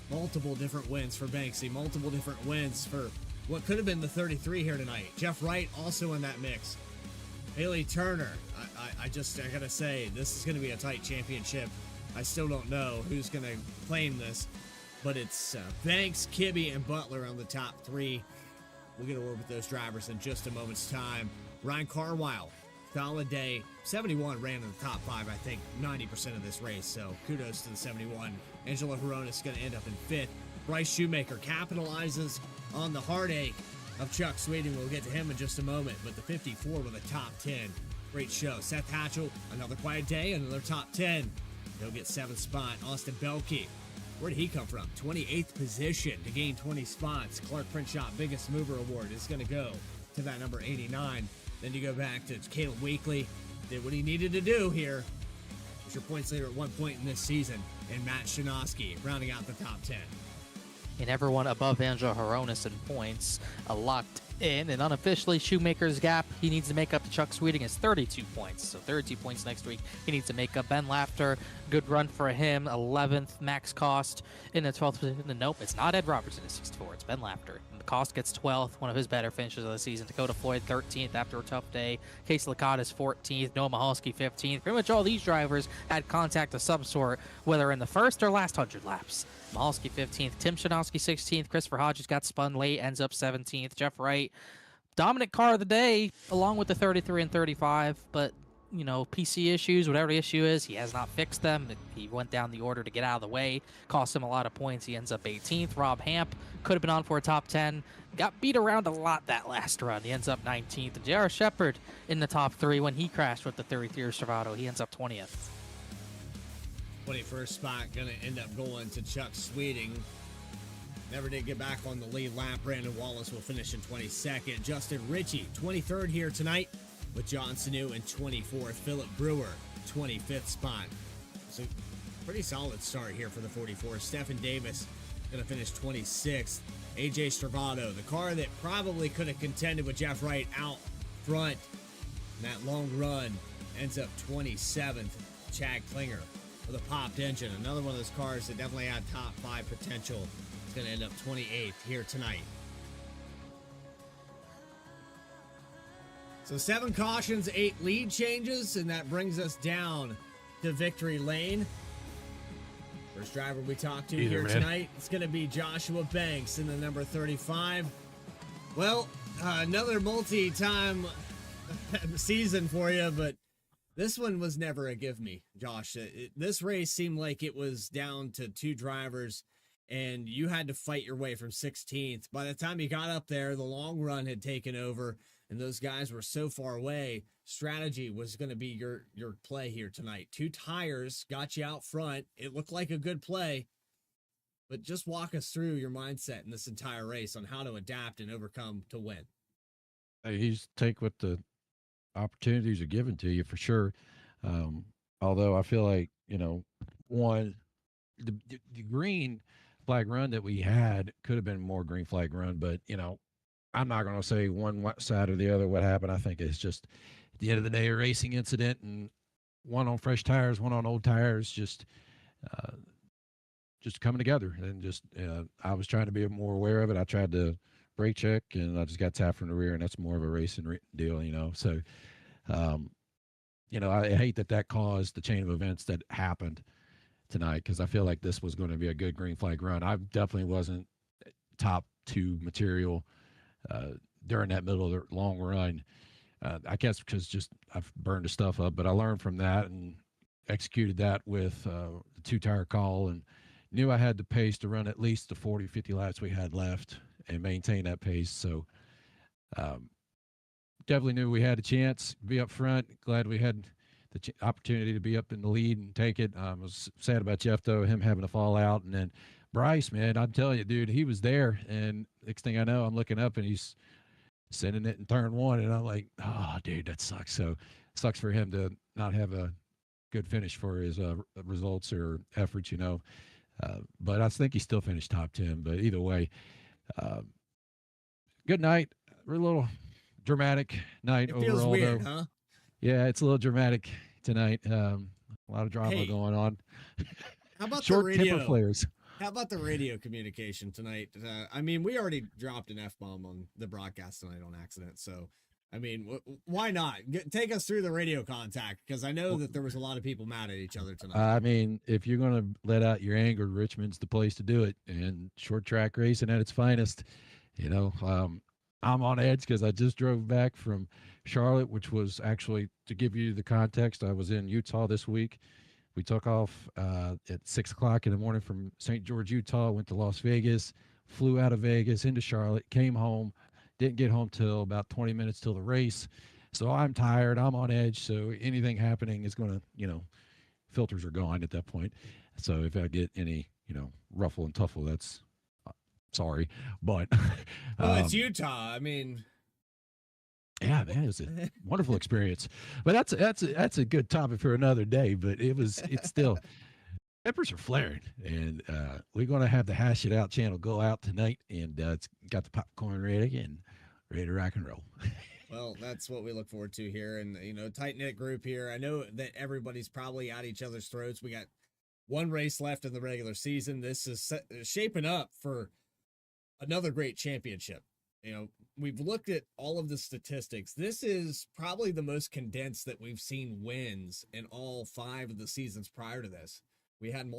Multiple different wins for Banksy, multiple different wins for what could have been the 33 here tonight. Jeff Wright also in that mix. Haley Turner, I gotta say, this is gonna be a tight championship. I still don't know who's gonna claim this, but it's Banks, Kibbe, and Butler on the top 3. We'll get a word with those drivers in just a moment's time. Ryan Carwile, solid day. 71 ran in the top 5, I think, 90% of this race, so kudos to the 71. Angelo Hirona is going to end up in 5th. Bryce Shoemaker capitalizes on the heartache of Chuck Sweeting. We'll get to him in just a moment, but the 54 with a top 10. Great show. Seth Hatchell, another quiet day, another top 10. He'll get 7th spot. Austin Belke, where did he come from? 28th position to gain 20 spots. Clark Prinshot Biggest Mover Award is going to go to that number 89. Then you go back to Caleb Weekly. Did what he needed to do here. Was your points leader at one point in this season. And Matt Shanoski rounding out the top 10. And everyone above Angelo Horonis in points locked in. And unofficially, Shoemaker's gap he needs to make up to Chuck Sweeting is 32 points. So 32 points next week. He needs to make up. Ben Laughter, good run for him. 11th max cost in the 12th position. Nope, it's not Ed Robertson at 64. It's Ben Laughter. The cost gets 12th, one of his better finishes of the season. Dakota Floyd 13th after a tough day. Case Lakatos 14th. Noah Mahalski 15th. Pretty much all these drivers had contact of some sort, whether in the first or last 100 laps. Mahalski 15th. Tim Shanowski 16th. Christopher Hodges got spun late, ends up 17th. Jeff Wright, dominant car of the day, along with the 33 and 35, but you know, PC issues, whatever the issue is, he has not fixed them. He went down the order to get out of the way, cost him a lot of points. He ends up 18th. Rob Hamp could have been on for a top 10, got beat around a lot that last run. He ends up 19th. And J.R. Shepard in the top 3 when he crashed with the 33 Servato. He ends up 20th. 21st spot going to end up going to Chuck Sweeting. Never did get back on the lead lap. Brandon Wallace will finish in 22nd. Justin Ritchie, 23rd here tonight, with John Sanu in 24th. Philip Brewer, 25th spot. So pretty solid start here for the 44. Stephen Davis going to finish 26th. AJ Stravato, the car that probably could have contended with Jeff Wright out front in that long run, ends up 27th. Chad Klinger with a popped engine. Another one of those cars that definitely had top 5 potential. It's going to end up 28th here tonight. So 7 cautions, 8 lead changes, and that brings us down to victory lane. First driver we talked to here tonight, it's going to be Joshua Banks in the number 35. Well, another multi-time season for you, but this one was never a give me, Josh. This race seemed like it was down to 2 drivers, and you had to fight your way from 16th. By the time you got up there, the long run had taken over, and those guys were so far away. Strategy was going to be your play here tonight. 2 tires got you out front. It looked like a good play, but just walk us through your mindset in this entire race on how to adapt and overcome to win. You just take what the opportunities are given to you for sure. Although I feel like, you know, the green flag run that we had could have been more green flag run, but, you know, I'm not going to say one side or the other what happened. I think it's just at the end of the day a racing incident, and one on fresh tires, one on old tires, just coming together. And just I was trying to be more aware of it. I tried to brake check, and I just got tapped from the rear, and that's more of a racing deal, you know. So, you know, I hate that caused the chain of events that happened tonight, because I feel like this was going to be a good green flag run. I definitely wasn't top 2 material during that middle of the long run. I guess because just I've burned the stuff up, but I learned from that and executed that with the 2-tire call, and knew I had the pace to run at least the 40, 50 laps we had left and maintain that pace. So definitely knew we had a chance to be up front. Glad we had the opportunity to be up in the lead and take it. I was sad about Jeff, though, him having a fallout. And then Bryce, man, I'm telling you, dude, he was there. And next thing I know, I'm looking up and he's sending it in turn 1. And I'm like, oh, dude, that sucks. So sucks for him to not have a good finish for his results or efforts, but I think he still finished top 10. But either way, good night. We're a little dramatic night It overall. feels weird, though. huh? Yeah, it's a little dramatic tonight. A lot of drama going on. How about short the radio? temper flares? How about the radio communication tonight? I mean, we already dropped an F-bomb on the broadcast tonight on accident. So, I mean, why not? Take us through the radio contact, because I know that there was a lot of people mad at each other tonight. I mean, if you're going to let out your anger, Richmond's the place to do it. And short track racing at its finest. I'm on edge because I just drove back from Charlotte, which was actually, to give you the context, I was in Utah this week. We took off at 6 o'clock in the morning from St. George, Utah, went to Las Vegas, flew out of Vegas into Charlotte, came home, didn't get home till about 20 minutes till the race. So I'm tired, I'm on edge. So anything happening is going to, filters are gone at that point. So if I get any, ruffle and tuffle, that's sorry. But well, it's Utah. I mean, yeah, man, it was a wonderful experience. But that's a good topic for another day. But it's still, peppers are flaring, and we're going to have the Hash It Out channel go out tonight, and it's got the popcorn ready and ready to rock and roll. Well, that's what we look forward to here, and tight knit group here. I know that everybody's probably at each other's throats. We got one race left in the regular season. This is shaping up for another great championship. We've looked at all of the statistics. This is probably the most condensed that we've seen wins in all 5 of the seasons prior to this. We had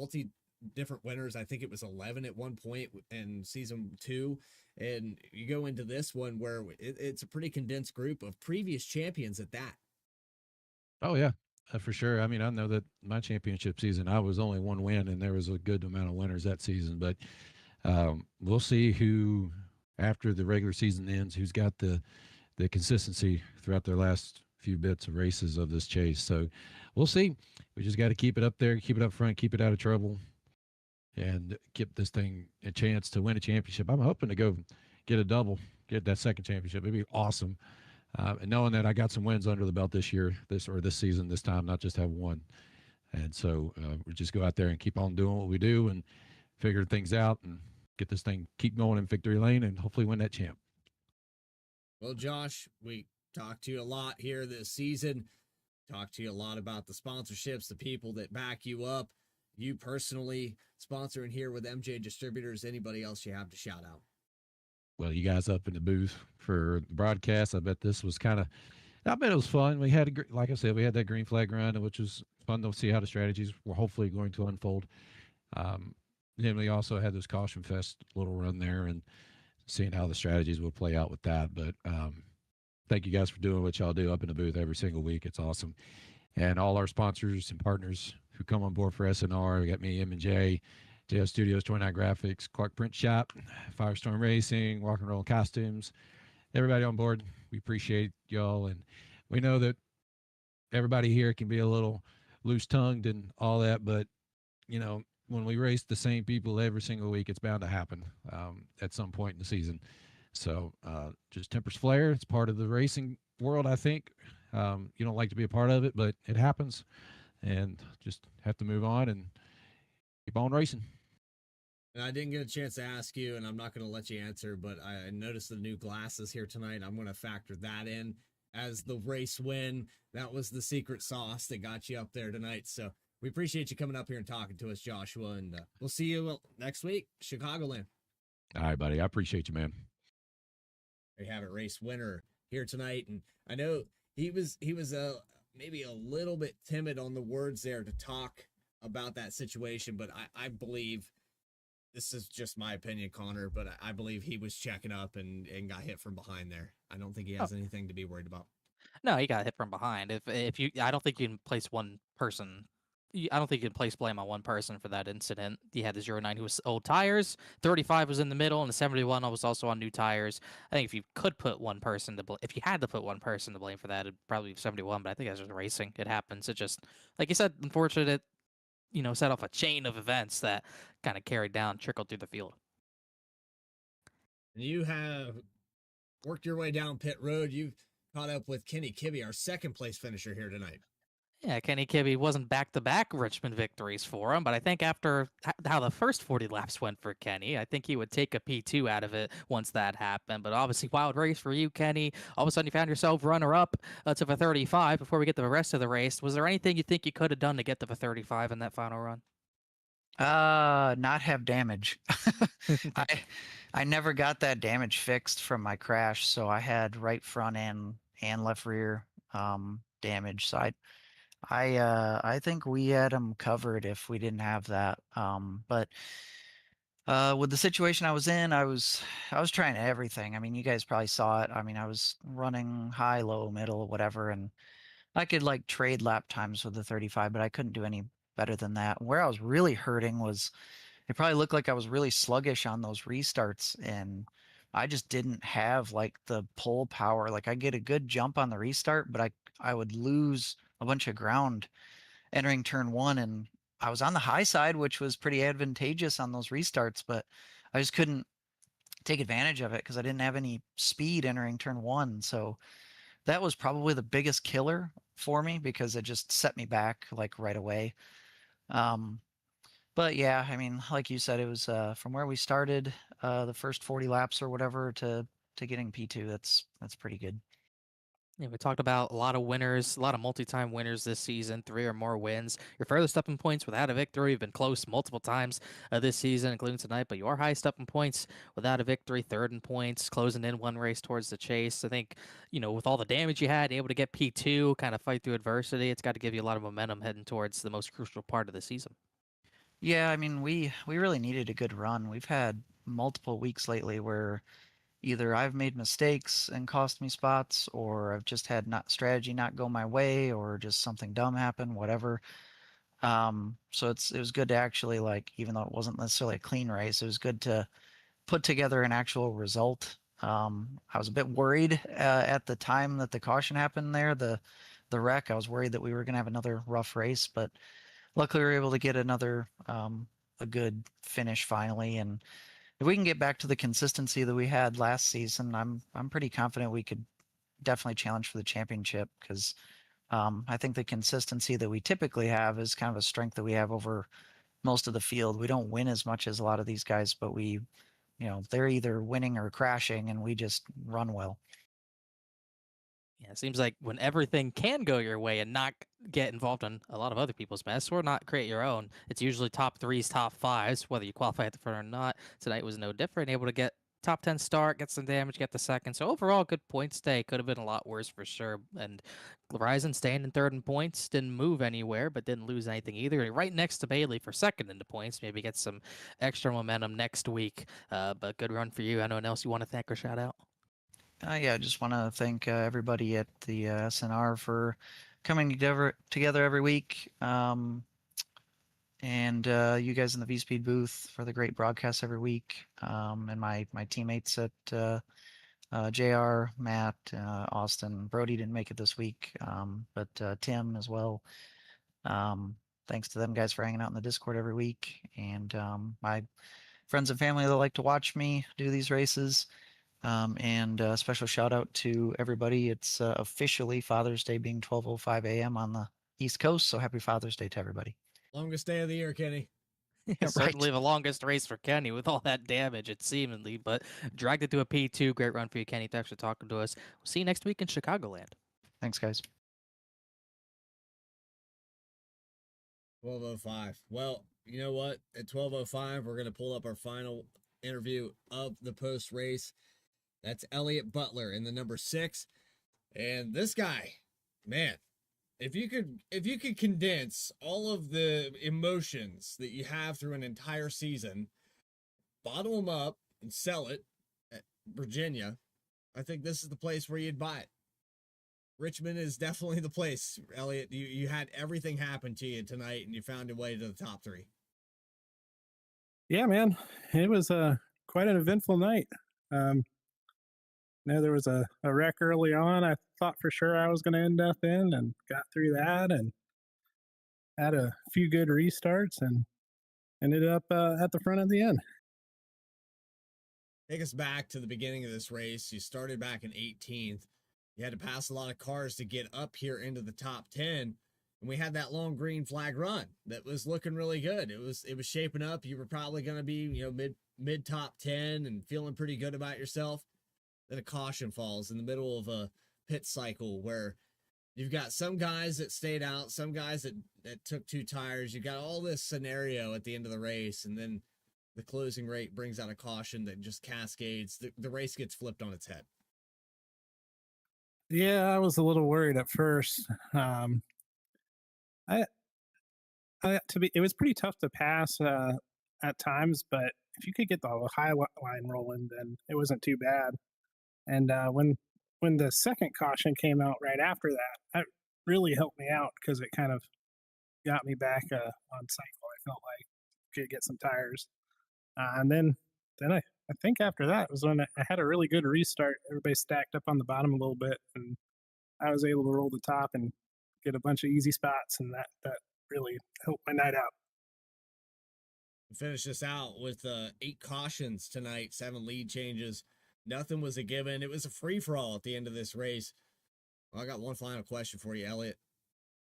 different winners. I think it was 11 at one point in season 2. And you go into this one where it's a pretty condensed group of previous champions at that. Oh, yeah, for sure. I mean, I know that my championship season, I was only 1 win, and there was a good amount of winners that season. But we'll see who, after the regular season ends, who's got the consistency throughout their last few bits of races of this chase. So we'll see. We just got to keep it up there, keep it up front, keep it out of trouble, and give this thing a chance to win a championship. I'm hoping to go get a double, get that second championship. It'd be awesome. And knowing that I got some wins under the belt this year, this season, this time, not just have one. And so we just go out there and keep on doing what we do and figure things out and get this thing, keep going in victory lane, and hopefully win that champ. Well, Josh, we talked to you a lot here this season. Talked to you a lot about the sponsorships, the people that back you up, you personally sponsoring here with M&J Distributors. Anybody else you have to shout out? Well, you guys up in the booth for the broadcast. I bet this was I bet it was fun. We had, like I said, we had that green flag run, which was fun to see how the strategies were hopefully going to unfold. Then we also had this Caution Fest little run there and seeing how the strategies would play out with that. But thank you guys for doing what y'all do up in the booth every single week. It's awesome. And all our sponsors and partners who come on board for SNR. We got me, M&J, JL Studios, 29 Graphics, Clark Print Shop, FireStorm Racing, Rock and Roll Costumes. Everybody on board, we appreciate y'all. And we know that everybody here can be a little loose-tongued and all that, but, when we race the same people every single week, it's bound to happen at some point in the season. So just tempers flare. It's part of the racing world, I think. You don't like to be a part of it, but it happens. And just have to move on and keep on racing. And I didn't get a chance to ask you, and I'm not going to let you answer, but I noticed the new glasses here tonight. I'm going to factor that in as the race win. That was the secret sauce that got you up there tonight. So we appreciate you coming up here and talking to us, Joshua, and we'll see you next week, Chicagoland. All right, buddy. I appreciate you, man. We have a race winner here tonight, and I know he was maybe a little bit timid on the words there to talk about that situation, but I believe, this is just my opinion, Connor, but I believe he was checking up and got hit from behind there. I don't think he has anything to be worried about. No, he got hit from behind. I don't think you can place one person. I don't think you can place blame on one person for that incident. You had the 09 who was old tires, 35 was in the middle, and the 71 was also on new tires. I think if you could put one person to blame, if you had to put one person to blame for that, it'd probably be 71. But I think that's just racing. It happens. It just, like you said, unfortunate. Set off a chain of events that kind of carried down, trickled through the field. You have worked your way down pit road. You've caught up with Kenny Kibbe, our second place finisher here tonight. Yeah, Kenny Kibbe wasn't back-to-back Richmond victories for him, but I think after how the first 40 laps went for Kenny, I think he would take a P2 out of it once that happened. But obviously, wild race for you, Kenny. All of a sudden, you found yourself runner-up to the 35 before we get to the rest of the race. Was there anything you think you could have done to get to the 35 in that final run? Not have damage. I never got that damage fixed from my crash, so I had right front and left rear damage. So I think we had them covered if we didn't have that. But with the situation I was in, I was trying everything. I mean, you guys probably saw it. I mean, I was running high, low, middle, whatever, and I could like trade lap times with the 35, but I couldn't do any better than that. Where I was really hurting was it probably looked like I was really sluggish on those restarts, and I just didn't have like the pull power. Like I get a good jump on the restart, but I would lose a bunch of ground entering turn one, and I was on the high side, which was pretty advantageous on those restarts, but I just couldn't take advantage of it because I didn't have any speed entering turn one. So that was probably the biggest killer for me because it just set me back like right away. But yeah, I mean, like you said, it was from where we started, the first 40 laps or whatever to getting P2. That's pretty good. Yeah, we talked about a lot of winners, a lot of multi-time winners this season, 3 or more wins. Your furthest up in points without a victory. You've been close multiple times this season, including tonight, but you are highest up in points without a victory, third in points, closing in one race towards the chase. I think, with all the damage you had, able to get P2, kind of fight through adversity, it's got to give you a lot of momentum heading towards the most crucial part of the season. Yeah, I mean, we really needed a good run. We've had multiple weeks lately where either I've made mistakes and cost me spots, or I've just had strategy not go my way, or just something dumb happen, whatever. So it was good to actually, like, even though it wasn't necessarily a clean race, it was good to put together an actual result. I was a bit worried at the time that the caution happened there, the wreck. I was worried that we were going to have another rough race, but luckily we were able to get another a good finish finally. And if we can get back to the consistency that we had last season, I'm pretty confident we could definitely challenge for the championship, because I think the consistency that we typically have is kind of a strength that we have over most of the field. We don't win as much as a lot of these guys, but they're either winning or crashing, and we just run well. Yeah, it seems like when everything can go your way and not get involved in a lot of other people's mess or not create your own, it's usually top 3s, top 5s, whether you qualify at the front or not. Tonight was no different. Able to get top 10 start, get some damage, get the second. So overall, good points day. Could have been a lot worse for sure. And Horizon staying in third in points, didn't move anywhere, but didn't lose anything either. Right next to Bailey for second into points. Maybe get some extra momentum next week. But good run for you. Anyone else you want to thank or shout out? Yeah, I just want to thank everybody at the SNR for coming together every week. And you guys in the VSPEED booth for the great broadcasts every week. And my teammates at JR, Matt, Austin. Brody didn't make it this week, but Tim as well. Thanks to them guys for hanging out in the Discord every week. And my friends and family that like to watch me do these races. And a special shout out to everybody. It's officially Father's Day, being 12:05 a.m. on the East Coast. So happy Father's Day to everybody. Longest day of the year, Kenny. Yeah, certainly the longest race for Kenny with all that damage, it seemingly, but dragged it to a P2. Great run for you, Kenny. Thanks for talking to us. We'll see you next week in Chicagoland. Thanks, guys. 12:05. Well, you know what? At 12:05, we're going to pull up our final interview of the post race. That's Elliott Butler in the number 6. And this guy, man, if you could condense all of the emotions that you have through an entire season, bottle them up and sell it at Virginia, I think this is the place where you'd buy it. Richmond is definitely the place, Elliott. You had everything happen to you tonight, and you found your way to the top 3. Yeah, man, it was quite an eventful night. There was a wreck early on. I thought for sure I was going to end up in, and got through that and had a few good restarts and ended up at the front at the end. Take us back to the beginning of this race. You started back in 18th. You had to pass a lot of cars to get up here into the top 10. And we had that long green flag run that was looking really good. It was shaping up. You were probably going to be, mid top 10 and feeling pretty good about yourself. Then a caution falls in the middle of a pit cycle where you've got some guys that stayed out, some guys that took 2 tires. You got all this scenario at the end of the race, and then the closing rate brings out a caution that just cascades. The race gets flipped on its head. Yeah, I was a little worried at first. It was pretty tough to pass at times, but if you could get the high line rolling, then it wasn't too bad. And when the second caution came out right after that really helped me out because it kind of got me back on cycle. I felt like I could get some tires, and then I think after that was when I had a really good restart. Everybody stacked up on the bottom a little bit, and I was able to roll the top and get a bunch of easy spots, and that really helped my night out. Finish this out with 8 cautions tonight, 7 lead changes. Nothing was a given. It was a free-for-all at the end of this race. Well, I got one final question for you, Elliot.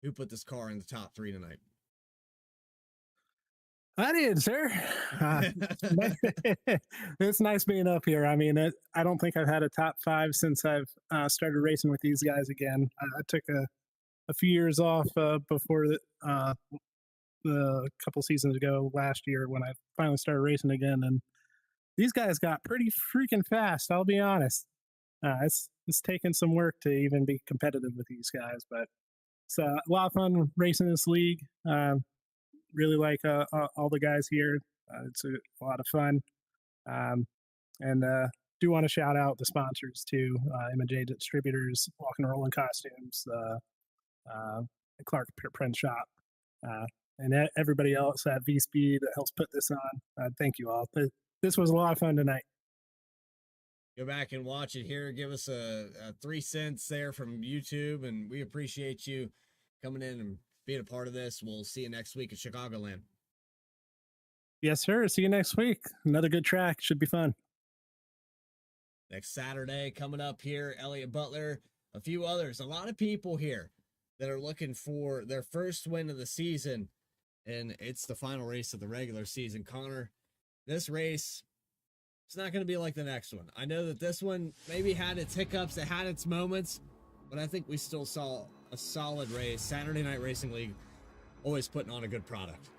Who put this car in the top 3 tonight? I did, sir. It's nice being up here. I mean, I don't think I've had a top 5 since I've started racing with these guys again. I took a few years off before the couple seasons ago last year when I finally started racing again, and these guys got pretty freaking fast. I'll be honest. It's taken some work to even be competitive with these guys, but it's a lot of fun racing this league. Really like all the guys here. It's a lot of fun, and do want to shout out the sponsors too: M&J Distributors, Walking and Rolling Costumes, Clark Print Shop, and everybody else at VSPEED that helps put this on. Thank you all. This was a lot of fun tonight. Go back and watch it here. Give us a 3 cents there from YouTube, and we appreciate you coming in and being a part of this. We'll see you next week at Chicagoland. Yes, sir. See you next week. Another good track. Should be fun. Next Saturday coming up here, Elliot Butler, a few others, a lot of people here that are looking for their first win of the season, and it's the final race of the regular season. Connor, this race, it's not going to be like the next one. I know that this one maybe had its hiccups, it had its moments, but I think we still saw a solid race. Saturday Night Racing League always putting on a good product.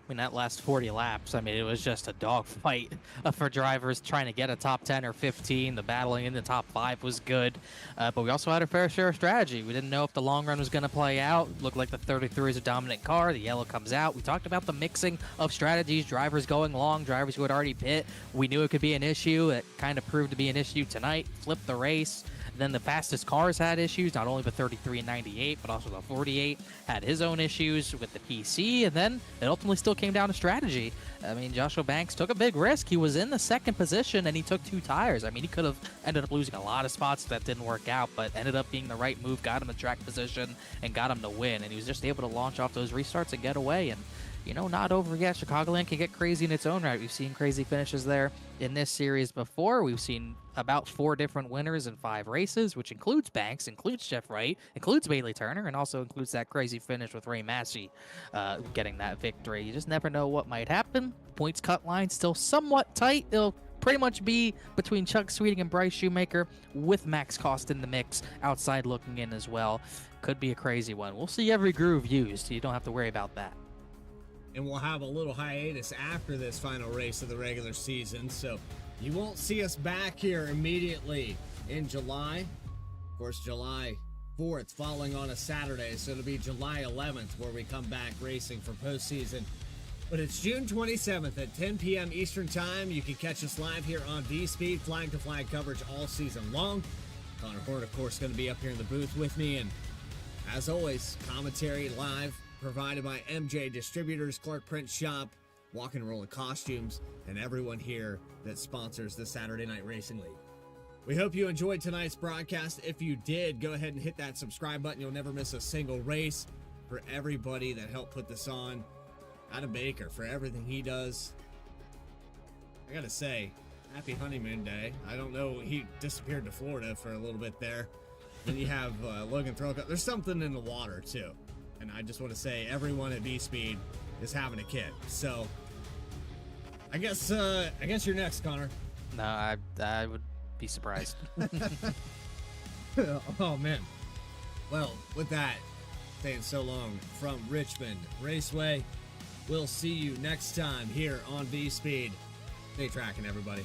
When that last 40 laps, I mean, it was just a dogfight for drivers trying to get a top 10 or 15. The battling in the top 5 was good, but we also had a fair share of strategy. We didn't know if the long run was going to play out. Looked like the 33 is a dominant car. The yellow comes out. We talked about the mixing of strategies, drivers going long, drivers who had already pit. We knew it could be an issue. It kind of proved to be an issue tonight. Flipped the race. Then the fastest cars had issues, not only the 33 and 98, but also the 48 had his own issues with the PC, and then it ultimately still came down to strategy. I mean, Joshua Banks took a big risk. He was in the second position, and he took 2 tires. I mean, he could have ended up losing a lot of spots that didn't work out, but ended up being the right move, got him the track position, and got him to win, and he was just able to launch off those restarts and get away, and not over yet. Chicagoland can get crazy in its own right. We've seen crazy finishes there in this series before. We've seen about 4 different winners in 5 races, which includes Banks, includes Jeff Wright, includes Bailey Turner, and also includes that crazy finish with Ray Massey getting that victory. You just never know what might happen. Points cut line still somewhat tight. It'll pretty much be between Chuck Sweeting and Bryce Shoemaker with Max Cost in the mix, outside looking in as well. Could be a crazy one. We'll see every groove used. You don't have to worry about that. And we'll have a little hiatus after this final race of the regular season, so you won't see us back here immediately in July. Of course, July 4th falling on a Saturday, so it'll be July 11th where we come back racing for postseason. But it's June 27th at 10 p.m. Eastern Time. You can catch us live here on VSPEED, flag-to-flag coverage all season long. Connor Horn, of course, going to be up here in the booth with me, and as always, commentary live provided by M&J Distributors, Clark Print Shop, Walking and Rolling Costumes, and everyone here that sponsors the Saturday Night Racing League. We hope you enjoyed tonight's broadcast. If you did, go ahead and hit that subscribe button. You'll never miss a single race. For everybody that helped put this on, Adam Baker, for everything he does, I gotta say, happy honeymoon day. I don't know, he disappeared to Florida for a little bit there. Then you have Logan Throwcup. There's something in the water too, and I just want to say everyone at VSPEED is having a kid. So I guess you're next, Connor. No, I would be surprised. Oh man. Well, with that, saying so long from Richmond Raceway. We'll see you next time here on VSPEED. Stay tracking, everybody.